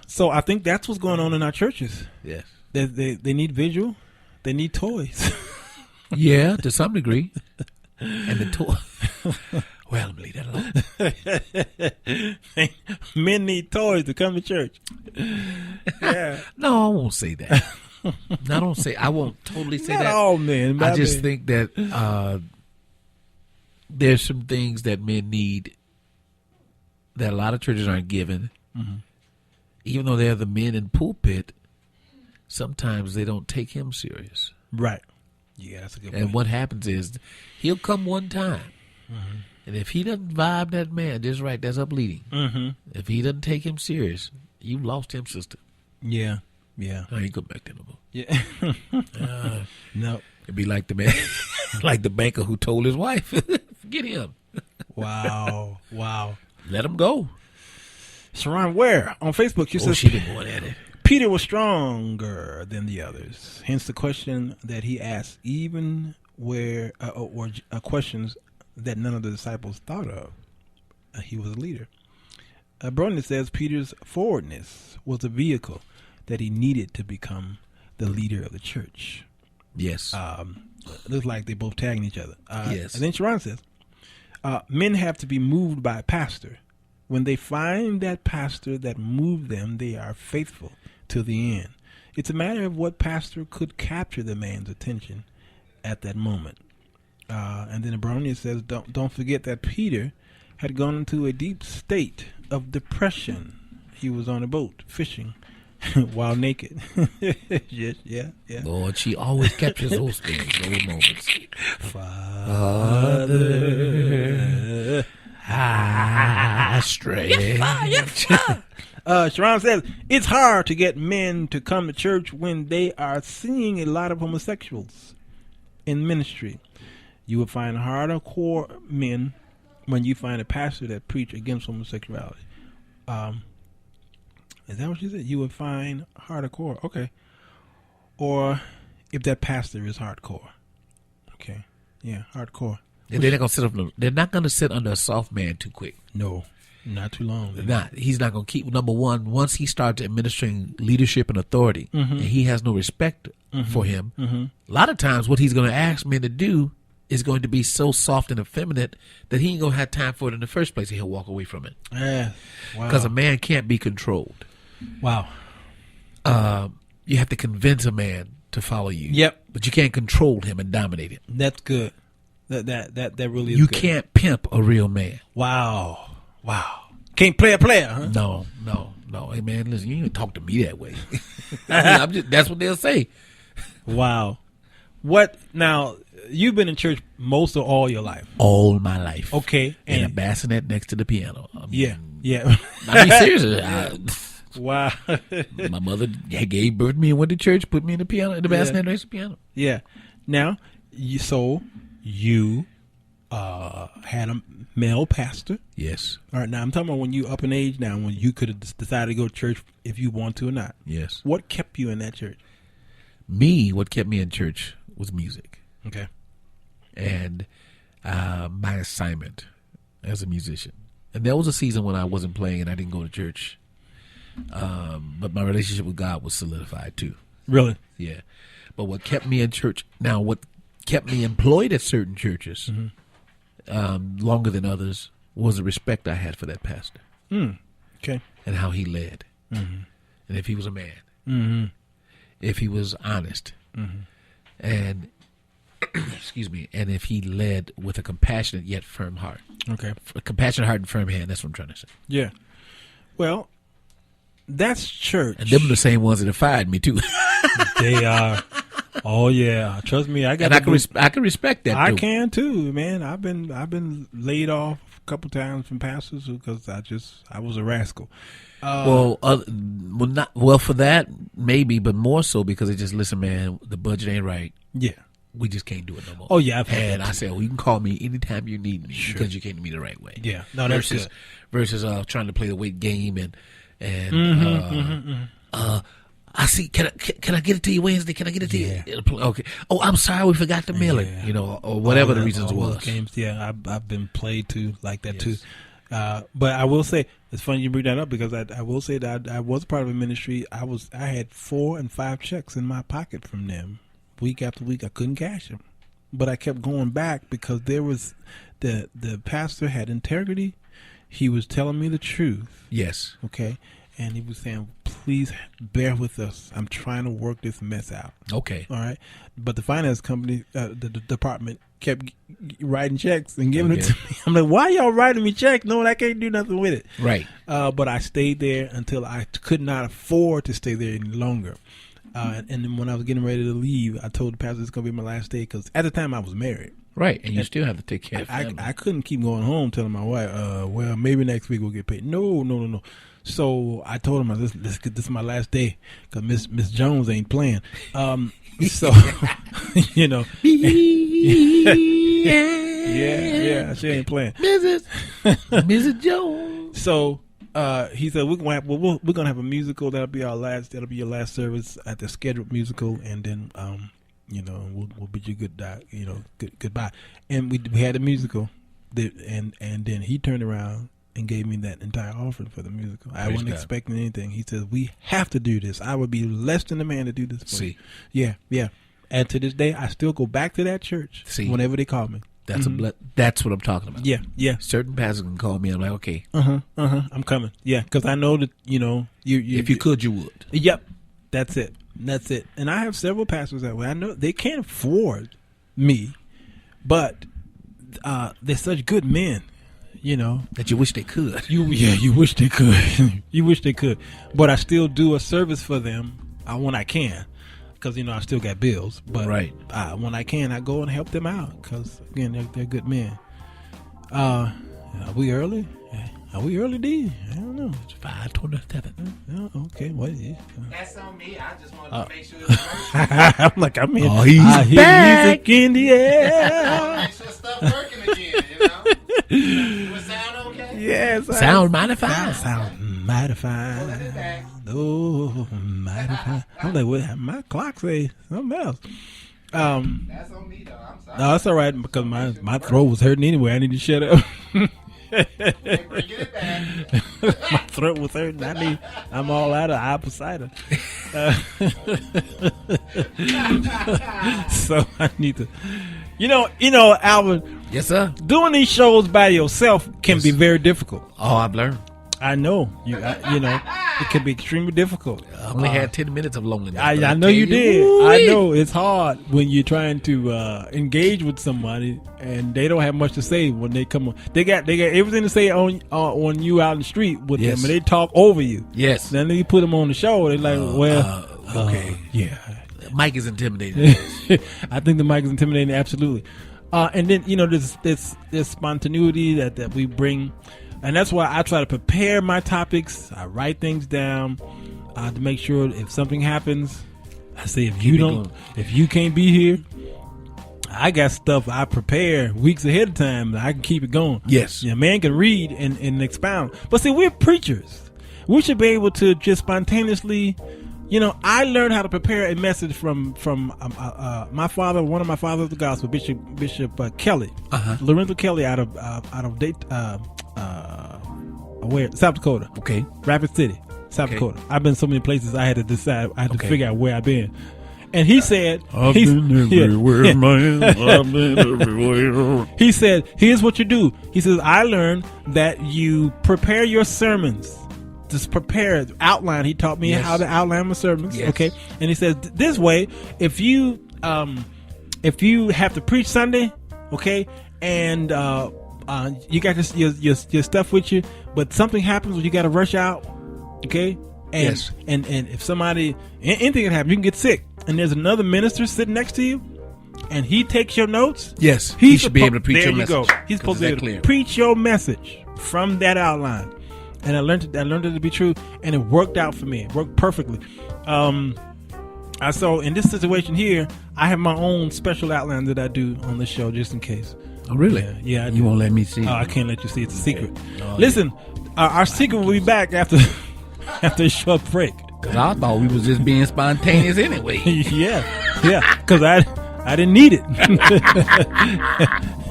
So I think that's what's going on in our churches. Yes. They need visual. They need toys. Yeah, to some degree. And the toy. Well, I'm leave that alone. Men need toys to come to church. Yeah. No, I won't say that. I won't totally say Not that. all men. I just think that there's some things that men need that a lot of churches aren't given. Mm-hmm. Even though they're the men in pulpit, sometimes they don't take him serious. Right. Yeah, that's a good point. And what happens is he'll come one time. Mm-hmm. And if he doesn't vibe that man just right, that's up leading. Mm-hmm. If he doesn't take him serious, you lost him, sister. Yeah. I ain't go back there no more. Yeah. No. It'd be like the man, like the banker who told his wife, forget him. Wow. Let him go. Sharon Ware on Facebook, she says, she been going at it. Peter was stronger than the others. Hence the question that he asked, even where or questions that none of the disciples thought of. He was a leader. Brody says Peter's forwardness was a vehicle that he needed to become the leader of the church. Yes. Looks like they both tagging each other. Yes. And then Sharon says, men have to be moved by a pastor. When they find that pastor that moved them, they are faithful. to the end. It's a matter of what pastor could capture the man's attention at that moment. And then Abronius says, don't forget that Peter had gone into a deep state of depression. He was on a boat fishing while naked. Yes, yeah. Lord, she always captures those things, those moments. Father, I stray. Sharon says, it's hard to get men to come to church when they are seeing a lot of homosexuals in ministry. You will find hardcore men when you find a pastor that preach against homosexuality. Is that what she said? You will find hardcore. Okay. Or if that pastor is hardcore. Okay. Yeah, hardcore. And they're not going to sit under a soft man too quick. No, not too long. He's not going to keep. Number one, once he starts administering leadership and authority, and he has no respect for him, a lot of times what he's going to ask men to do is going to be so soft and effeminate that he ain't going to have time for it in the first place, and he'll walk away from it. Yeah. Wow. Because a man can't be controlled. Wow. You have to convince a man to follow you. Yep. But you can't control him and dominate him. That's good. That really is You good. can't pimp a real man. Wow. Can't play a player, huh? No. Hey, man, listen, you ain't talk to me that way. That's what they'll say. Wow. What now? You've been in church most of all your life. All my life. Okay. And a bassinet next to the piano. Yeah. I mean, seriously. Wow. My mother gave birth to me and went to church, put me in the bassinet next to the piano. Yeah. Now, you had a male pastor. Yes. All right. Now I'm talking about when you up in age. Now, when you could have decided to go to church if you want to or not. Yes. What kept you in that church? What kept me in church was music. Okay. And my assignment as a musician. And there was a season when I wasn't playing and I didn't go to church. But my relationship with God was solidified too. Really? Yeah. But what kept me in church, now what kept me employed at certain churches longer than others was the respect I had for that pastor. Okay. And how he led. And if he was a man. If he was honest. And excuse me, and if he led with a compassionate yet firm heart. Okay. A compassionate heart and firm hand, that's what I'm trying to say. Yeah. Well, that's church. And them are the same ones that have fired me too. They are. Oh yeah, trust me. I can respect that. I can too, man. I've been laid off a couple times from pastors because I was a rascal. For that maybe, but more so because they just listen, man. The budget ain't right. Yeah. We just can't do it no more. Oh yeah, I've had and that I said, well, you can call me anytime you need me because you came to me the right way. Yeah, no, that's good. Versus trying to play the weight game and I see. Can I get it to you Wednesday? Can I get it to you? Okay. Oh, I'm sorry, we forgot to mail it. Or whatever the reasons was. Games, yeah, I've been played to like that too. But I will say it's funny you bring that up because I will say that I was part of a ministry. I had 4 and 5 checks in my pocket from them. Week after week, I couldn't cash them, but I kept going back because there was the pastor had integrity. He was telling me the truth. Yes. Okay. And he was saying, please bear with us. I'm trying to work this mess out. Okay. All right. But the finance company, the department kept writing checks and giving it to me. I'm like, why y'all writing me checks? No, I can't do nothing with it. Right. But I stayed there until I could not afford to stay there any longer. And then when I was getting ready to leave, I told the pastor it's going to be my last day because at the time I was married. Right, and you still have to take care of family. I couldn't keep going home telling my wife, well, maybe next week we'll get paid. No. So I told him, this is my last day because Miss Jones ain't playing. So, yeah, she ain't playing. Mrs. Jones. So he said we're gonna have a musical. That'll be your last service at the scheduled musical, and then we'll bid you goodbye. And we had a musical, and then he turned around and gave me that entire offering for the musical. I wasn't expecting anything. He said, we have to do this. I would be less than the man to do this for you. Yeah. And to this day, I still go back to that church whenever they call me. That's that's what I'm talking about. Yeah. Certain pastors can call me. I'm like, okay. I'm coming. Yeah, because I know that, you if you could, you would. Yep. That's it. And I have several pastors that way. I know they can't afford me, but they're such good men, you know. That you wish they could. You wish they could. You wish they could. But I still do a service for them when I can, because, you know, I still got bills. But right. When I can, I go and help them out because, again, they're good men. Are we early? Are we early, D? I don't know. It's 5:27. Oh, okay. What is it? That's on me. I just wanted to make sure it's working. I'm like, I'm in. Oh, he's I hear back. music in the air. Make sure stuff working again, you know? Does it sound okay? Yes. Sound mighty fine. Sound mighty fine. Oh, mighty fine. I'm like, what? My clock say something else. That's on me, though. I'm sorry. No, that's all right because my throat was hurting anyway. I need to shut up. Hey, bring it back. My throat was hurting. I'm all out of apple cider. So I need to, you know, Alvin. Yes, sir. Doing these shows by yourself can be very difficult. Oh, I've learned. I know. You know, it can be extremely difficult. I only had 10 minutes of loneliness. I know you did. I know it's hard when you're trying to engage with somebody and they don't have much to say when they come on. They got everything to say on you out in the street with them, and they talk over you. Yes. Then you put them on the show. They're like, okay, yeah. Mic is intimidating. I think the mic is intimidating. Absolutely. And then, you know, this spontaneity that we bring. And that's why I try to prepare my topics. I write things down to make sure if something happens, I say if you can't be here, I got stuff I prepare weeks ahead of time that I can keep it going. Yes. Yeah, man can read and expound. But see, we're preachers. We should be able to just spontaneously, you know, I learned how to prepare a message from my father, one of my fathers of the gospel, Bishop Kelly, Lorenzo Kelly out of where? South Dakota. Okay. Rapid City, South Dakota. I've been so many places. I had to decide. I had to figure out where I've been. And he said, I've been everywhere, man. I've been everywhere. He said, here's what you do. He says, I learned that you prepare your sermons. Just prepare, outline. He taught me how to outline my sermons. Yes. Okay. And he says, this way, if you have to preach Sunday, okay, and you got your stuff with you, but something happens where you got to rush out, okay? And, and if somebody, anything can happen, you can get sick, and there's another minister sitting next to you, and he takes your notes. Yes, he should be able to preach your message. There you go. He's supposed to be able to preach your message from that outline. And I learned it to be true, and it worked out for me. It worked perfectly. So in this situation here, I have my own special outline that I do on the show just in case. Oh, really? Yeah. You won't let me see? I can't let you see. It's a secret. Oh, listen, our secret will be back after a short break. Because I thought we was just being spontaneous anyway. yeah. Because I didn't need it.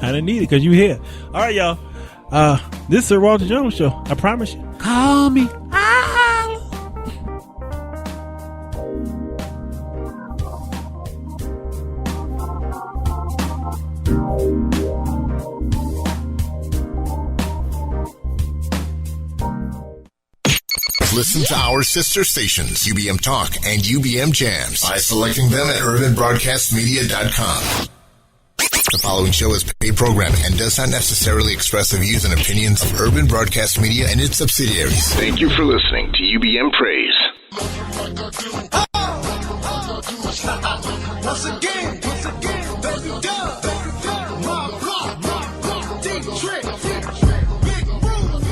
I didn't need it because you're here. All right, y'all. This is Sir Walter Jones Show. I promise you. Call me. Listen to our sister stations, UBM Talk and UBM Jams, by selecting them at urbanbroadcastmedia.com. The following show is paid programming and does not necessarily express the views and opinions of Urban Broadcast Media and its subsidiaries. Thank you for listening to UBM Praise. Once again, baby dub, my block, deep trick, big room,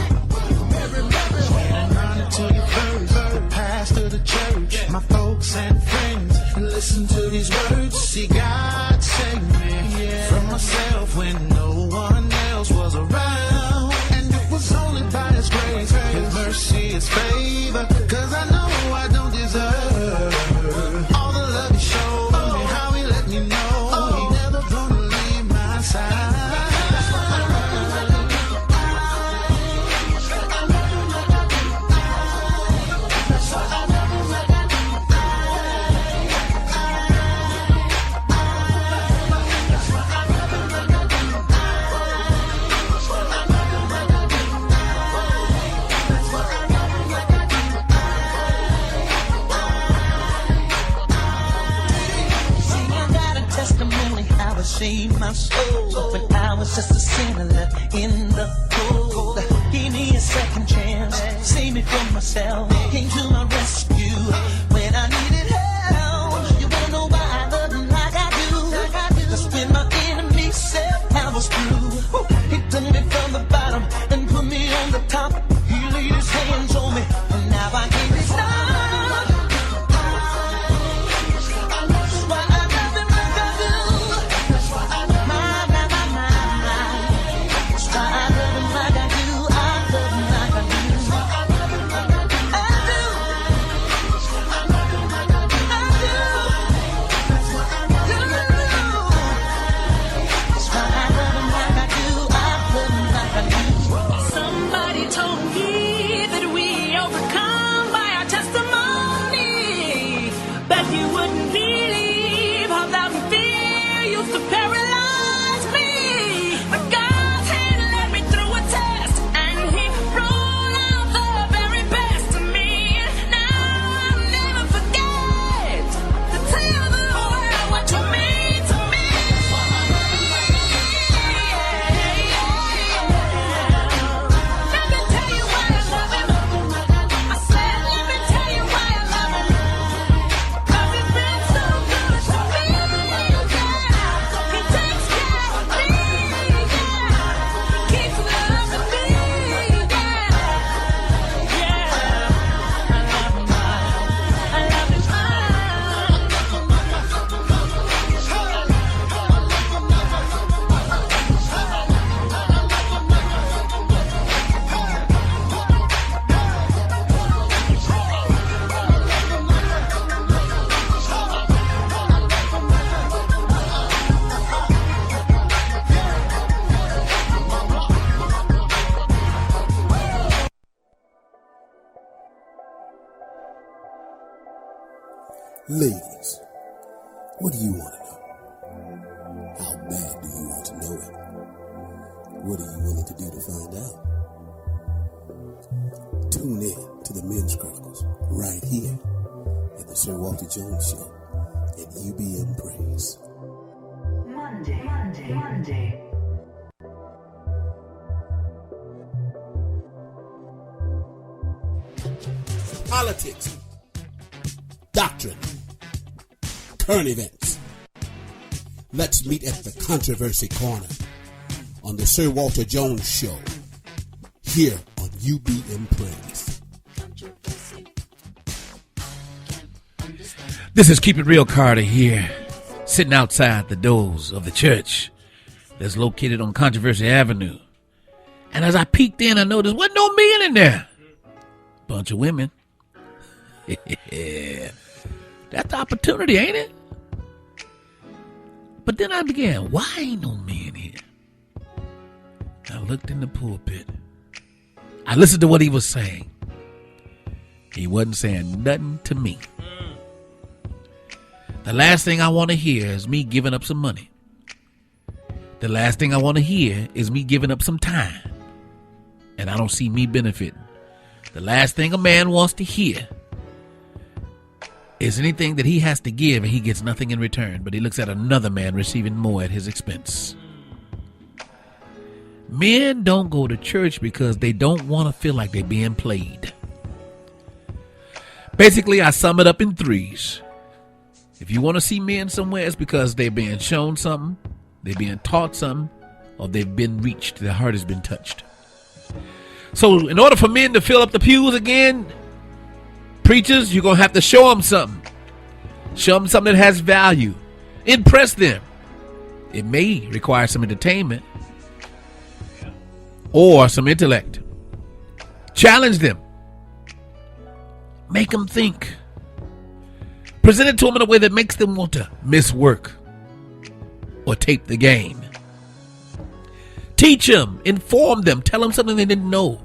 everybody running to your first, the pastor, the church, my folks and friends, listen to these words, see God save me from myself when no one else was around, and it was only by His grace, His mercy, His favor, 'cause I know I don't deserve all the love He showed me, how He let me know He never gonna leave my side. saved my soul when I was just a sinner left in the cold. Give me a second chance, save me from myself. Came to my rescue when I needed help. You wanna know why I love him like I do? That's when my enemy said I was through. He took me from the bottom and put me on the top. He laid his hands on me, and now I can't be stopped. Ladies, what do you want to know? How bad do you want to know it? What are you willing to do to find out? Tune in to the Men's Chronicles right here at the Sir Walter Jones Show at UBM Praise. Monday. Politics, doctrine, current events. Let's meet at the Controversy Corner on the Sir Walter Jones Show here on UBM Praise. This is Keep It Real Carter here, sitting outside the doors of the church that's located on Controversy Avenue. And as I peeked in, I noticed wasn't no men in there. Bunch of women. That's the opportunity, ain't it? But then I began, why ain't no men here? I looked in the pulpit. I listened to what he was saying. He wasn't saying nothing to me. The last thing I want to hear is me giving up some money. The last thing I want to hear is me giving up some time. And I don't see me benefiting. The last thing a man wants to hear is anything that he has to give and he gets nothing in return, but he looks at another man receiving more at his expense. Men don't go to church because they don't want to feel like they're being played. Basically, I sum it up in threes. If you want to see men somewhere, it's because they're being shown something, they're being taught something, or they've been reached, their heart has been touched. So in order for men to fill up the pews again, preachers, you're going to have to show them something. Show them something that has value. Impress them. It may require some entertainment or some intellect. Challenge them. Make them think. Present it to them in a way that makes them want to miss work or tape the game. Teach them. Inform them. Tell them something they didn't know.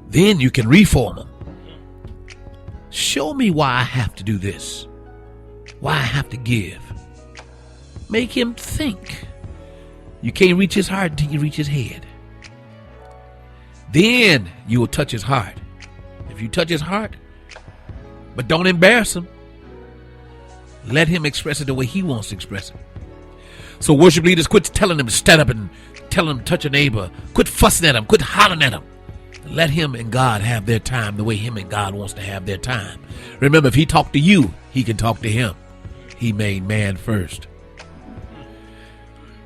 Then you can reform them. Show me why I have to do this. Why I have to give. Make him think. You can't reach his heart until you reach his head. Then you will touch his heart. If you touch his heart, but don't embarrass him. Let him express it the way he wants to express it. So worship leaders, quit telling them to stand up and tell them to touch a neighbor. Quit fussing at them. Quit hollering at them. Let him and God have their time the way him and God wants to have their time. Remember, if he talked to you, he can talk to him. He made man first.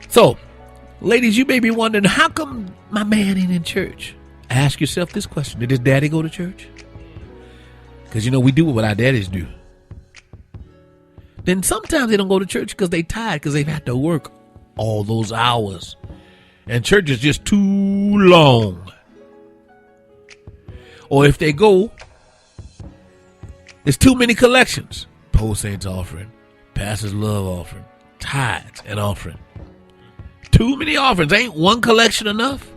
So, ladies, you may be wondering, how come my man ain't in church? Ask yourself this question. Did his daddy go to church? Because, we do what our daddies do. Then sometimes they don't go to church because they tired, because they've had to work all those hours. And church is just too long. Or if they go, there's too many collections. Post saints offering, pastor's love offering, tithes and offering. Too many offerings. Ain't one collection enough?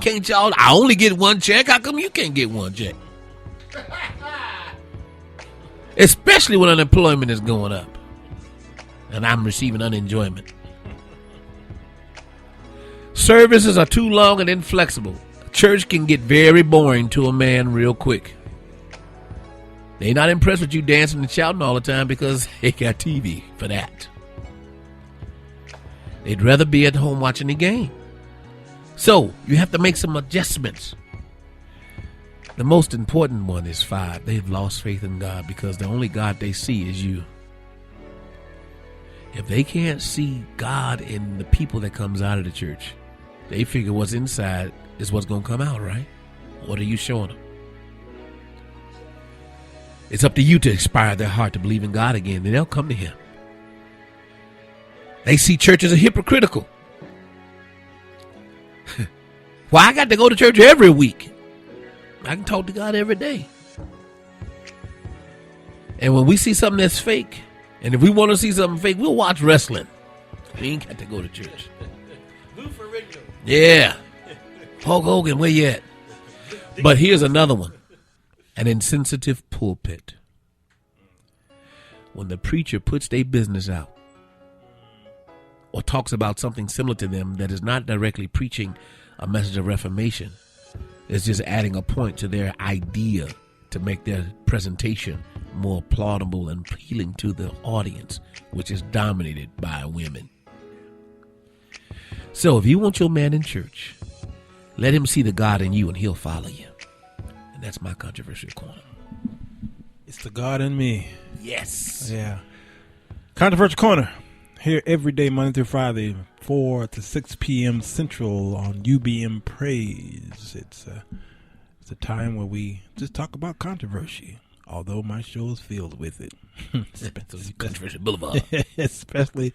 Can't y'all? I only get one check. How come you can't get one check? Especially when unemployment is going up and I'm receiving unenjoyment. Services are too long and inflexible. Church can get very boring to a man real quick. They not impressed with you dancing and shouting all the time because they got TV for that. They'd rather be at home watching the game. So you have to make some adjustments. The most important one is 5. They've lost faith in God because the only God they see is you. If they can't see God in the people that comes out of the church, they figure what's inside is what's going to come out, right? What are you showing them? It's up to you to inspire their heart to believe in God again, and they'll come to him. They see churches as hypocritical. Well, I got to go to church every week. I can talk to God every day. And when we see something that's fake, and if we want to see something fake, we'll watch wrestling. We ain't got to go to church. Yeah. Hulk Hogan, where you at? But here's another one. An insensitive pulpit. When the preacher puts their business out or talks about something similar to them that is not directly preaching a message of reformation, it's just adding a point to their idea to make their presentation more plausible and appealing to the audience, which is dominated by women. So if you want your man in church, let him see the God in you and he'll follow you. And that's my controversial corner. It's the God in me. Yes. Yeah. Controversial corner. Here every day, Monday through Friday, 4 to 6 p.m. Central on UBM Praise. It's a time where we just talk about controversy, although my show is filled with it. Controversial Boulevard. Especially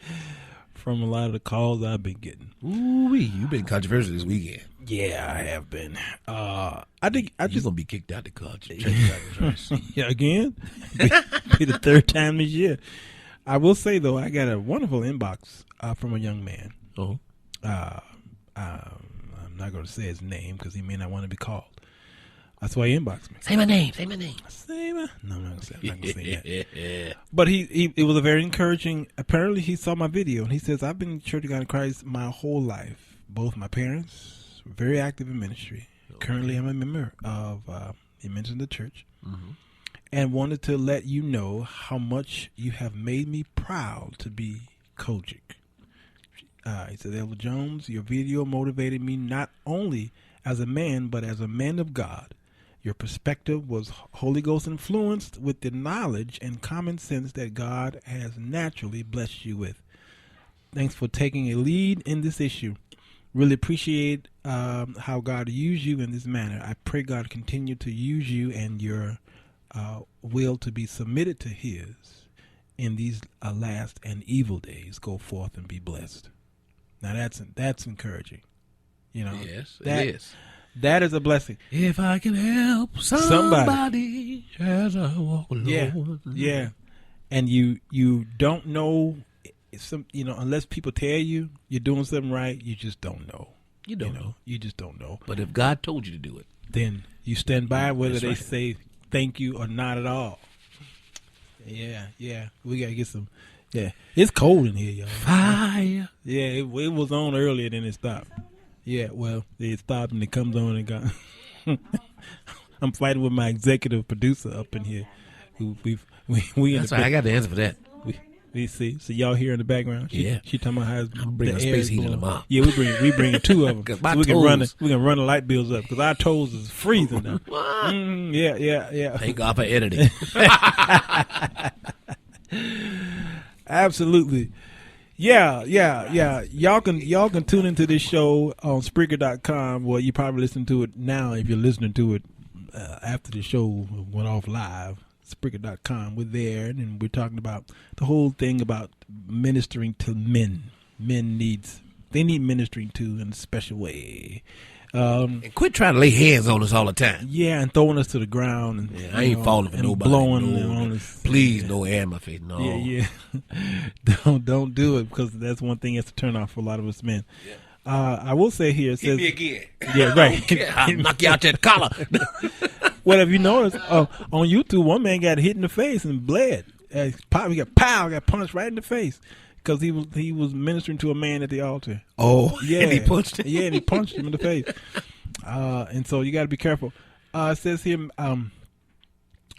from a lot of the calls I've been getting. Ooh-wee, you've been controversial this weekend. Yeah, I have been. I think you're gonna be kicked out the college. Yeah, again. Be the third time this year. I will say though, I got a wonderful inbox from a young man. Oh. I'm not going to say his name because he may not want to be called. That's why he inboxed me. Say my name. Say my name. No, I'm not going to say that. But it was a very encouraging. Apparently, he saw my video and he says, "I've been in Church of God in Christ my whole life. Both my parents were very active in ministry. Okay. Currently, I'm a member of. He mentioned the church, and wanted to let you know how much you have made me proud to be Kojic." He said, "Elder Jones, your video motivated me not only as a man, but as a man of God. Your perspective was Holy Ghost influenced with the knowledge and common sense that God has naturally blessed you with. Thanks for taking a lead in this issue. Really appreciate how God used you in this manner. I pray God continue to use you and your will to be submitted to His in these last and evil days. Go forth and be blessed." Now that's encouraging. You know, yes, it is. That is a blessing. If I can help somebody as I walk alone. Yeah. And you don't know, unless people tell you you're doing something right, you just don't know. You don't know. You just don't know. But if God told you to do it, then you stand by whether That's they right. say thank you or not at all. Yeah. We got to get some. Yeah. It's cold in here, y'all. Fire. Yeah, it was on earlier, then it stopped. Yeah, well, it stopped and it comes on and gone. I'm fighting with my executive producer up in here. We That's right. I got the answer for that. We see. So y'all hear in the background. She talking about how I'm bringing the a air space is heater blowing. tomorrow. Yeah, we bring 2 of them. My So we can run toes. the light bills up because our toes is freezing now. Yeah. Thank God for editing. Absolutely. Yeah. Y'all can tune into this show on Spreaker.com. Well, you probably listen to it now if you're listening to it after the show went off live. Spreaker.com. We're there, and we're talking about the whole thing about ministering to men. They need ministering to in a special way. And quit trying to lay hands on us all the time. Yeah, and throwing us to the ground. And, I ain't falling for and nobody. Blowing No, on us. Please, no air in my face. No. Yeah. Don't do it because that's one thing that's a turn off for a lot of us men. Yeah. I will say here, it says, hit me again. Yeah, right. I'll knock you out that collar. Well, have you noticed on YouTube, one man got hit in the face and bled. He got punched right in the face because he was ministering to a man at the altar. Oh, yeah, and he punched him. Yeah, and he punched him in the face. And so you got to be careful. It says here some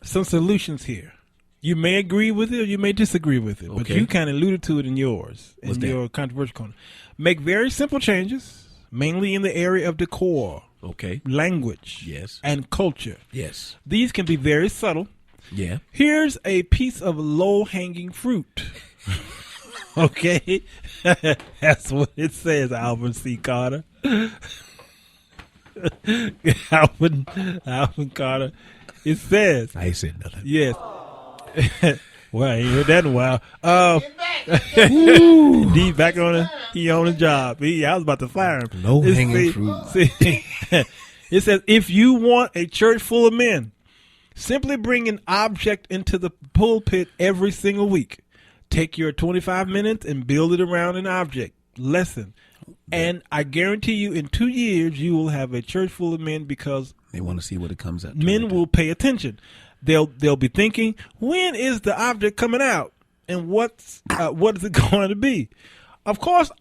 solutions here. You may agree with it or you may disagree with it, but you kind of alluded to it in yours, in your controversial corner. Make very simple changes, mainly in the area of decor, language, and culture. Yes. These can be very subtle. Yeah. Here's a piece of low-hanging fruit. Okay? That's what it says, Alvin C. Carter. Alvin Carter. It says. I ain't said nothing. Yes. Well, I ain't heard that in a while. D back on it. He on the job. I was about to fire him. Low hanging fruit. It says, if you want a church full of men, simply bring an object into the pulpit every single week. Take your 25 minutes and build it around an object. Lesson. And I guarantee you in 2 years, you will have a church full of men because they want to see what it comes up. Men will pay attention. They'll be thinking, when is the object coming out, and what is it going to be? Of course,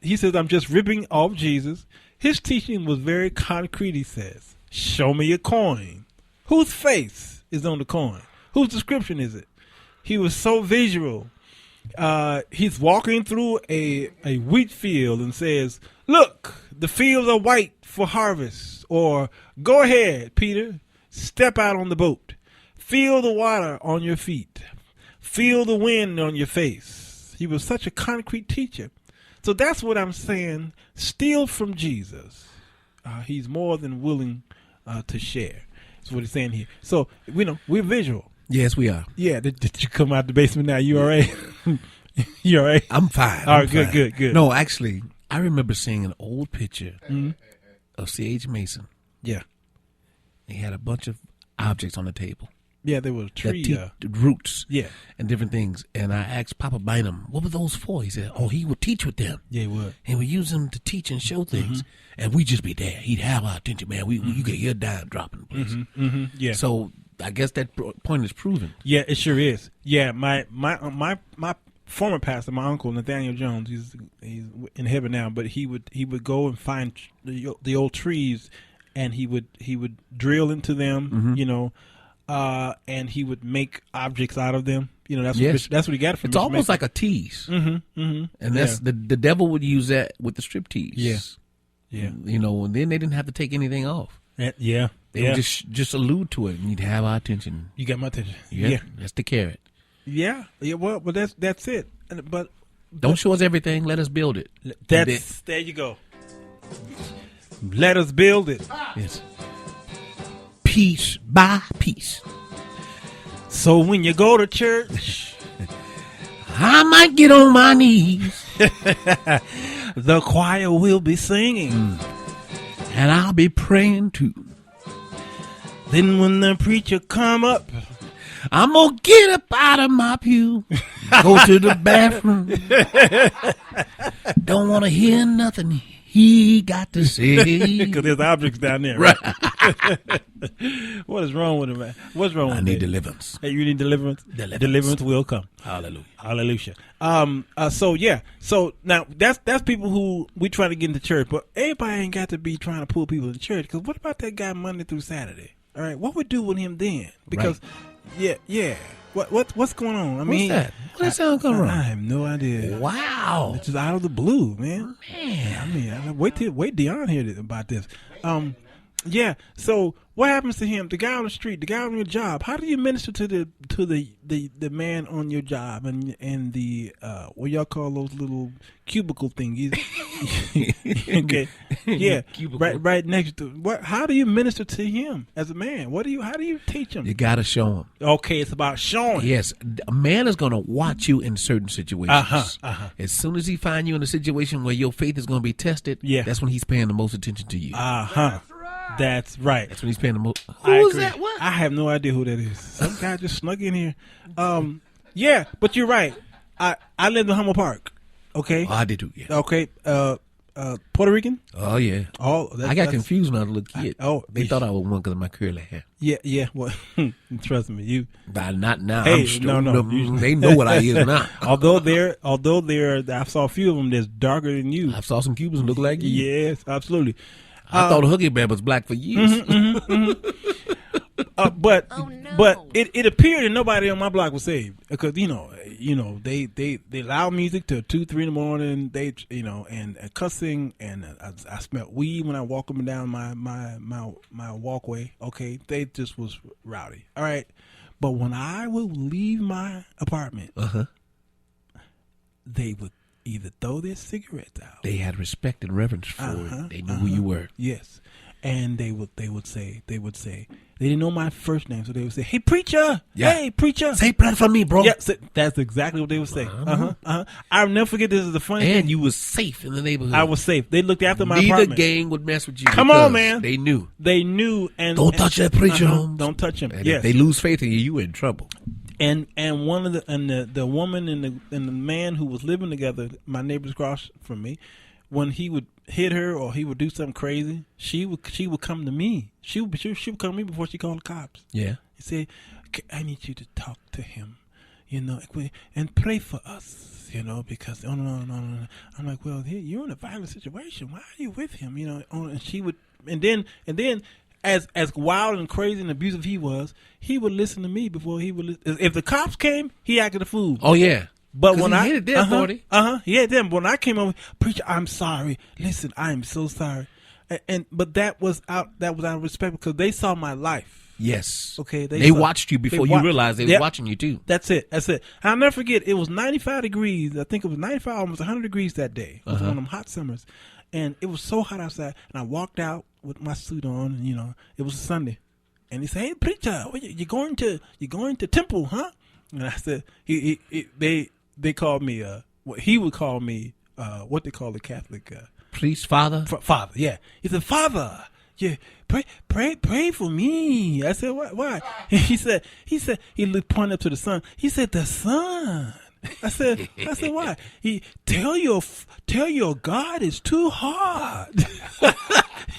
he says I'm just ripping off Jesus. His teaching was very concrete. He says, "Show me a coin. Whose face is on the coin? Whose description is it?" He was so visual. He's walking through a wheat field and says, "Look, the fields are white for harvest." Or, "Go ahead, Peter, step out on the boat. Feel the water on your feet. Feel the wind on your face." He was such a concrete teacher. So that's what I'm saying. Steal from Jesus. He's more than willing to share. That's what he's saying here. So, we're visual. Yes, we are. Yeah. Did you come out the basement now? You all right? You all right? I'm fine. All right, good. No, actually, I remember seeing an old picture of C.H. Mason. Yeah. He had a bunch of objects on the table. Yeah, there was a tree. Roots. Yeah. And different things. And I asked Papa Bynum, what were those for? He said, he would teach with them. Yeah, he would. He would use them to teach and show things. And we'd just be there. He'd have our attention, man. You could hear a dime dropping, please. Yeah. So I guess that point is proven. Yeah, it sure is. Yeah, my former pastor, my uncle Nathaniel Jones, he's in heaven now, but he would go and find the old trees, and he would drill into them, and he would make objects out of them. That's what he got from. It's almost like a tease. And that's the devil would use that with the strip tease. Yeah. And then they didn't have to take anything off. Yeah. They would just allude to it, and you'd have our attention. You got my attention. Yeah. That's the carrot. Yeah. Well, that's it. But don't show us everything. Let us build it. There you go. Let us build it. Yes. Piece by piece. So when you go to church, I might get on my knees. The choir will be singing, and I'll be praying too. Then when the preacher come up, I'm gonna get up out of my pew, go to the bathroom. Don't want to hear nothing he got to say. Because there's objects down there, right? What is wrong with him, man? What's wrong with him? I need deliverance. Hey, you need deliverance? Deliverance will come. Hallelujah. So now that's people who we try to get into church, but everybody ain't got to be trying to pull people into church. Because what about that guy Monday through Saturday? All right, what would do with him then? Because, yeah. What's going on? I mean, What's that? Where that sound come from? I have no idea. Wow. It's just out of the blue, man. Man. I mean, wait Dion hear about this. Yeah. So what happens to him? The guy on the street, the guy on your job. How do you minister to the man on your job and the what y'all call those little cubicle thingies? Okay. Yeah. Cubicle. Right next to what? How do you minister to him as a man? How do you teach him? You got to show him. Okay, it's about showing. Yes, a man is going to watch you in certain situations. As soon as he find you in a situation where your faith is going to be tested, that's when he's paying the most attention to you. That's right. That's when he's paying the most. Who is that? What? I have no idea who that is. Some guy just snuck in here. Yeah, but you're right. I lived in Humboldt Park. Okay. Oh, I did too. Yeah. Okay. Puerto Rican. Oh yeah. I got confused when I was a little kid. They thought I was one because of my curly hair. Yeah. Well, trust me, you. But not now. Hey, no. They know what I is now. although they're, I saw a few of them that's darker than you. I saw some Cubans look like you. Yes, absolutely. I thought Hoogie Bear was black for years. But it appeared that nobody on my block was saved because they loud music till 2-3 in the morning. They and cussing and I smelled weed when I walk up and down my walkway. Okay, they just was rowdy. All right, but when I would leave my apartment, they would either throw their cigarettes out. They had respect and reverence for it. They knew who you were. Yes. And they would say they didn't know my first name, so they would say, "Hey preacher, hey preacher, say prayer for me, bro." Yeah, that's exactly what they would say. I'll never forget. This is the funny thing. And you was safe in the neighborhood. I was safe. They looked after my Neither apartment. gang would mess with you. Come on, man. They knew. And don't touch that preacher. Don't touch him. And yes. if they lose faith in you, you in trouble. And one of the woman and the man who was living together, my neighbors across from me, when he would hit her or he would do something crazy, she would come to me. She would come to me before she called the cops. Yeah. He said, "I need you to talk to him, and pray for us, because no. I'm like, well, you're in a violent situation. Why are you with him? And she would, and then. As wild and crazy and abusive he would listen to me before he would. If the cops came, he acted a fool. Oh yeah, but when I hated them, 40. He had them. When I came over, preacher, I'm sorry. Listen, I am so sorry. But that was out of respect because they saw my life. Yes. Okay. They watched you before you realized they were watching you too. That's it. I'll never forget. It was 95 degrees. I think it was 95, almost 100 degrees that day. It was one of them hot summers, and it was so hot outside. And I walked out with my suit on, and it was a Sunday, and he said, "Hey, preacher, you going to temple, huh?" And I said, they called me he would call me what they call the Catholic priest, father, father. Yeah, he said, "Father, yeah, pray for me." I said, "Why?" He said he pointed up to the sun. He said, "The sun." I said, "Why?" He tell your God it's too hard.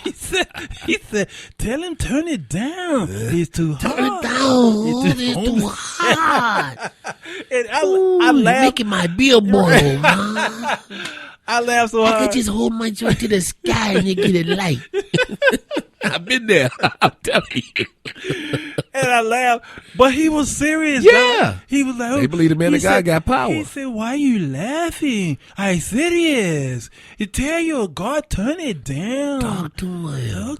He said, "Tell him turn it down. It's too hard. Turn it down. It's too hard." And I laughed. You're making my beer boil, man. I laughed so hard. I could just hold my joint to the sky and you get it light. I've been there. I'm telling you. And I laughed, but he was serious. Yeah, he was like, they believe the man of God got power. He said, "Why are you laughing? I serious. You tell your God turn it down. Talk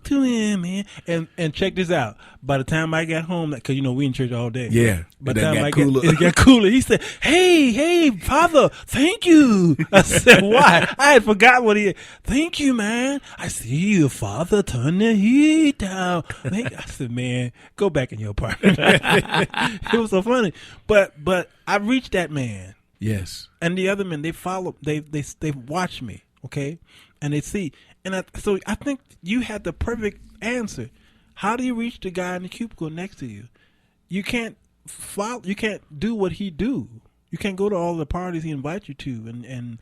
to him, man." And check this out. By the time I got home, because we in church all day. Yeah. By the time it got cooler. He said, "Hey, Father, thank you." I said, "Why?" I had forgot what he. "Thank you, man. I see you, Father. Turn the heat down." I said, "Man, go back in your apartment." It was so funny, but I reached that man. Yes. And the other men, they follow. They watch me. Okay, and they see. And so I think you had the perfect answer. How do you reach the guy in the cubicle next to you? You can't follow. You can't do what he do. You can't go to all the parties he invites you to, and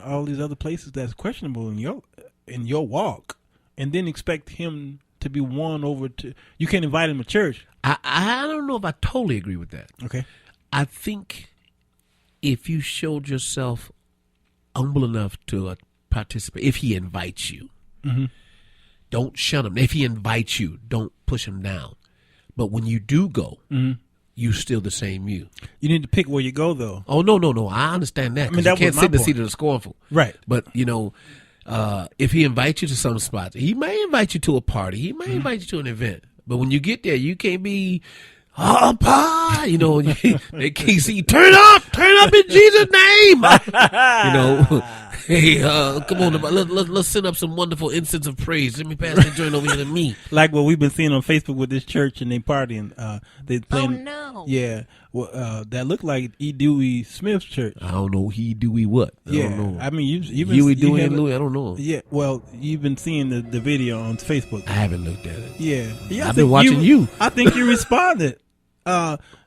all these other places that's questionable in your walk, and then expect him to be won over to. You can't invite him to church. I don't know if I totally agree with that. Okay. I think if you showed yourself humble enough to participate, if he invites you. Mm-hmm. Don't shun him. If he invites you, don't push him down. But when you do go, you still the same you. You need to pick where you go, though. Oh, no. I understand that. I mean, 'cause that you was can't my sit in the point. seat of the scornful. Right. But, if he invites you to some spots, he may invite you to a party. He may invite you to an event. But when you get there, you can't be, they can't see, turn up in Jesus' name. Hey, come on, let's send up some wonderful incense of praise. Let me pass the joint over here to me. Like what we've been seeing on Facebook with this church and they partying. They playing. Oh, no. Yeah. Well, that looked like E. Dewey Smith's church. I don't know. He Dewey what? I don't know. I mean, you've been Huey, Dewey, and Louie. I don't know. Yeah. Well, you've been seeing the video on Facebook. I haven't looked at it. Yeah. I've been watching you. I think you responded.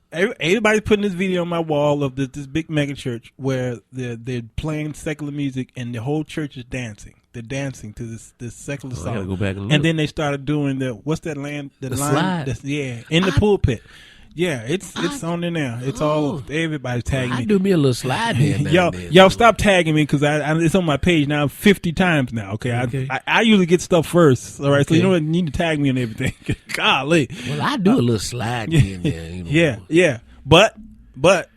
Everybody's putting this video on my wall of this big mega church where they're playing secular music and the whole church is dancing. They're dancing to this secular song. I gotta go back and look. And then they started doing what's that land? The line, slide. In the pulpit. Yeah, it's on there now. It's all everybody's tagging me. I do me a little slide there. Y'all stop tagging me because it's on my page now 50 times now. Okay, I usually get stuff first. All right, so you know what? You need to tag me on everything. Golly. Well, I do a little slide here and there. Yeah. But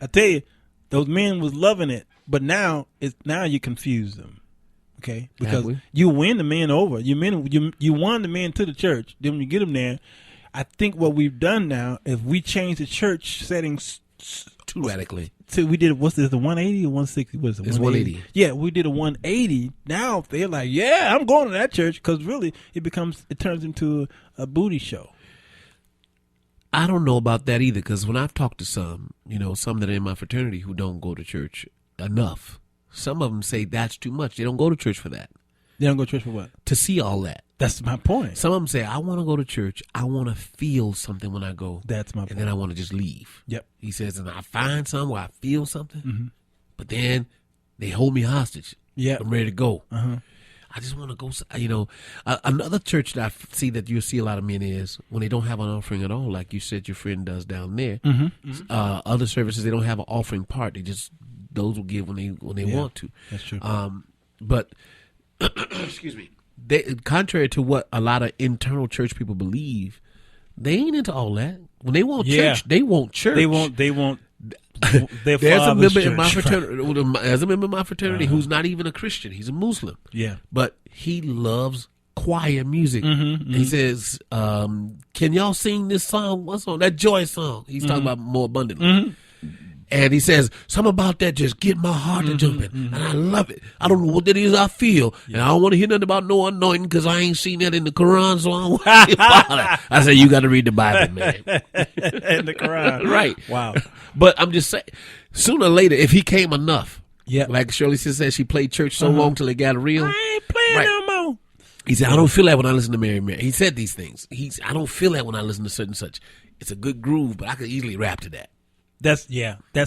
I tell you, those men was loving it. But now you confuse them. Okay, because you win the men over. You won the men to the church. Then when you get them there. I think what we've done now is we changed the church settings too radically. So we did, what's this, the 180 or 160? What is it? It's 180. Yeah, we did a 180. Now they're like, yeah, I'm going to that church because really it turns into a booty show. I don't know about that either because when I've talked to some that are in my fraternity who don't go to church enough, some of them say that's too much. They don't go to church for that. They don't go to church for what? To see all that. That's my point. Some of them say, I want to go to church. I want to feel something when I go. That's my point. And then I want to just leave. Yep. He says, and I find something where I feel something, but then they hold me hostage. Yeah. I'm ready to go. Uh-huh. I just want to go. Another church that I see that you see a lot of men is when they don't have an offering at all, like you said your friend does down there. Other services, they don't have an offering part. Those will give when they want to. That's true. But excuse me. Contrary to what a lot of internal church people believe, they ain't into all that. When they want church, they want church. They want their There's a member church, in my fraternity. There's a member in my fraternity who's not even a Christian. He's a Muslim. Yeah, but he loves choir music. He says, "Can y'all sing this song? What song? That joy song." He's talking about more abundantly. And he says, something about that just get my heart to jumping. And I love it. I don't know what that is I feel. And I don't want to hear nothing about no anointing because I ain't seen that in the Quran, so I don't want to hear about that. I said, you got to read the Bible, man. In the Quran. Right. Wow. But I'm just saying, sooner or later, if he came enough, yeah, like Shirley said, she played church so long till it got real. I ain't playing no more. He said, I don't feel that when I listen to Mary Mary. He said these things. I don't feel that when I listen to such and such. It's a good groove, but I could easily rap to that. That's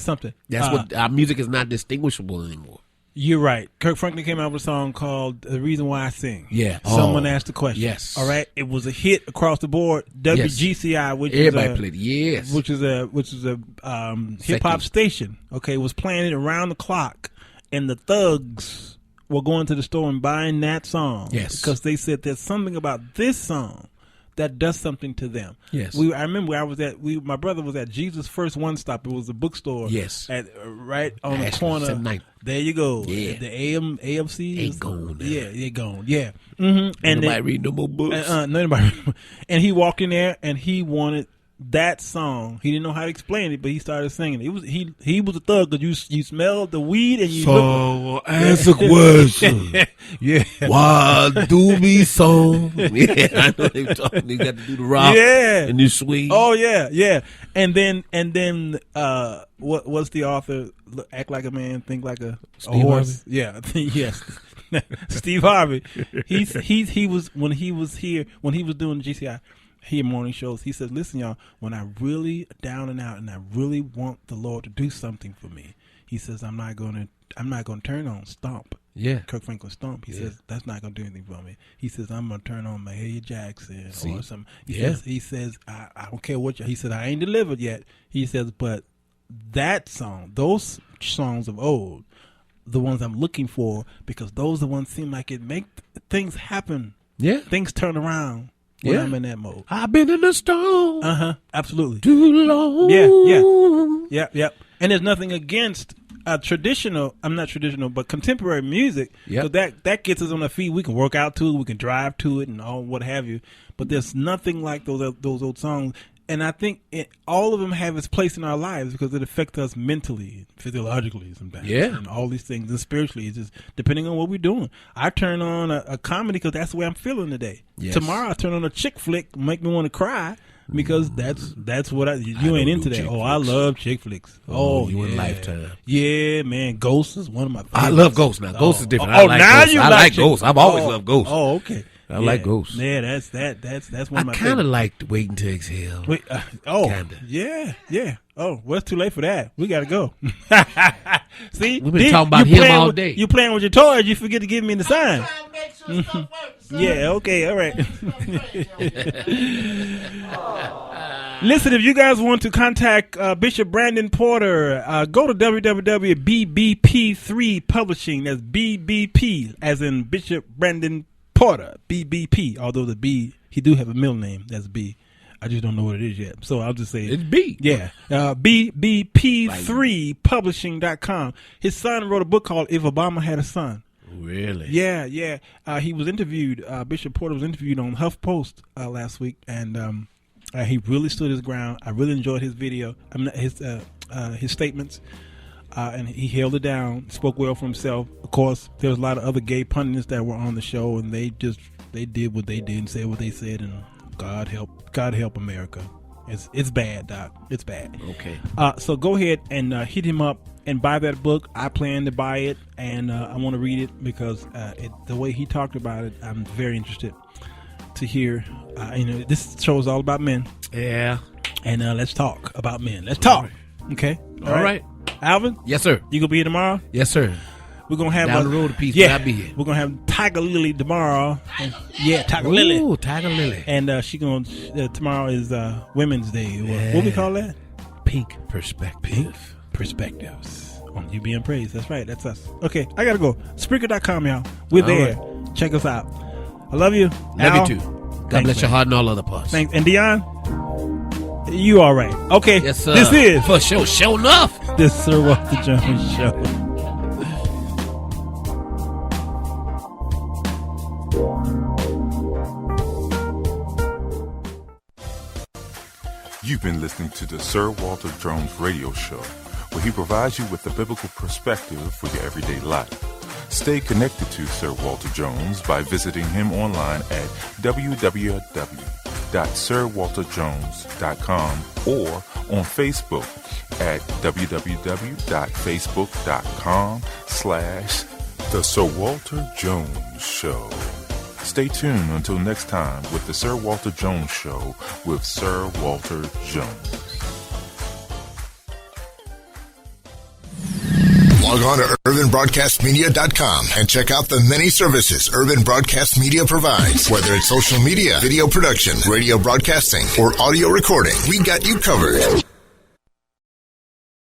something. That's what our music is not distinguishable anymore. You're right. Kirk Franklin came out with a song called "The Reason Why I Sing." Yeah. Someone asked the question. Yes. All right. It was a hit across the board. WGCI, which everybody played. Yes. Which is a hip hop station. Okay, was playing it around the clock, and the thugs were going to the store and buying that song. Yes. Because they said there's something about this song that does something to them. Yes. I remember my brother was at Jesus First One Stop. It was a bookstore. Yes. Right on the corner. There you go. Yeah. The AMC ain't gone. Yeah, they're gone. Yeah. Mm-hmm. And nobody read no more books. Nobody. And he walked in there and he wanted that song. He didn't know how to explain it, but he started singing it. He was a thug because you smelled the weed and you. So ask a question. Yeah. Why do me so? Yeah, I know they talking. You got to do the rock. Yeah. And you swing. Oh yeah. And then what's the author? Act like a man, think like a horse. Harvey? Yeah. Yes. Steve Harvey. He was when he was doing GCI. Here morning shows, he says, listen, y'all, when I really down and out and I really want the Lord to do something for me, he says, I'm not going to turn on Stomp. Yeah. Kirk Franklin Stomp. He says, that's not going to do anything for me. He says, I'm going to turn on Mahalia Jackson or something. He says, I don't care what he said, I ain't delivered yet. He says, but that song, those songs of old, the ones I'm looking for, because those are the ones seem like it make things happen. Yeah. Things turn around. when I'm in that mode. I've been in the storm. Absolutely. Too long. Yeah. And there's nothing against traditional. I'm not traditional, but contemporary music. Yep. So that gets us on our feet. We can work out to it. We can drive to it, and all what have you. But there's nothing like those old songs. And I think all of them have its place in our lives because it affects us mentally, physiologically sometimes. Yeah. And all these things. And spiritually, it's just depending on what we're doing. I turn on a comedy because that's the way I'm feeling today. Yes. Tomorrow I turn on a chick flick, make me want to cry because that's what you ain't into that. Oh, I love chick flicks. Oh, you yeah. in Lifetime. Yeah, man. Ghost is one of my favorites. I love Ghost now. Ghost is different. Oh, now Ghost. you I like chick- Ghost. I've always loved Ghost. Oh, okay. I like Ghost. Yeah, that's one of my I kind favorites. of liked Waiting to Exhale. Wait, Kinda. yeah. Oh, well, it's too late for that. We got to go. See? We've been talking about you him playing all with- day. You playing with your toys, you forget to give me the sign. Yeah, okay, all right. Listen, if you guys want to contact Bishop Brandon Porter, go to www.bbp3 Publishing. That's BBP, as in Bishop Brandon Porter, BBP. Although the B, he do have a middle name. That's B. I just don't know what it is yet. So I'll just say It's B. Yeah. BBP3 Publishing.com. His son wrote a book called If Obama Had a Son. Really? Yeah. He was interviewed. Bishop Porter was interviewed on HuffPost last week, and he really stood his ground. I really enjoyed his video. His statements, and he held it down. Spoke well for himself. Of course, there was a lot of other gay pundits that were on the show, and they did what they did and said what they said. And God help America. It's bad, Doc. It's bad. Okay. So go ahead and hit him up and buy that book. I plan to buy it, and I want to read it because the way he talked about it, I'm very interested to hear. This show is all about men. Yeah. And let's talk about men. Let's talk. Okay. All right. Alvin? Yes, sir. You gonna be here tomorrow? Yes, sir. We're gonna have Down the road a piece, yeah, but I'll be here. We're gonna have Tiger Lily tomorrow. Tiger Lily. Ooh, Tiger Lily. And she gonna tomorrow is Women's Day. What we call that? Pink Perspective. Pink Perspectives on UBM Praise. That's right. That's us. Okay, I gotta go. Spreaker.com, y'all. We're All there. right. Check us out. I love you. Love Al. you too. God bless your heart and all other parts. Thanks. And Dion, you all right? Okay. Yes, sir. This is for sure. Show enough. This Sir Walter Jones Show. You've been listening to the Sir Walter Jones Radio Show, where he provides you with a biblical perspective for your everyday life. Stay connected to Sir Walter Jones by visiting him online at www.sirwalterjones.com or on Facebook at www.facebook.com/The Sir Walter Jones Show. Stay tuned until next time with the Sir Walter Jones Show with Sir Walter Jones. Log on to urbanbroadcastmedia.com and check out the many services Urban Broadcast Media provides. Whether it's social media, video production, radio broadcasting, or audio recording, we got you covered.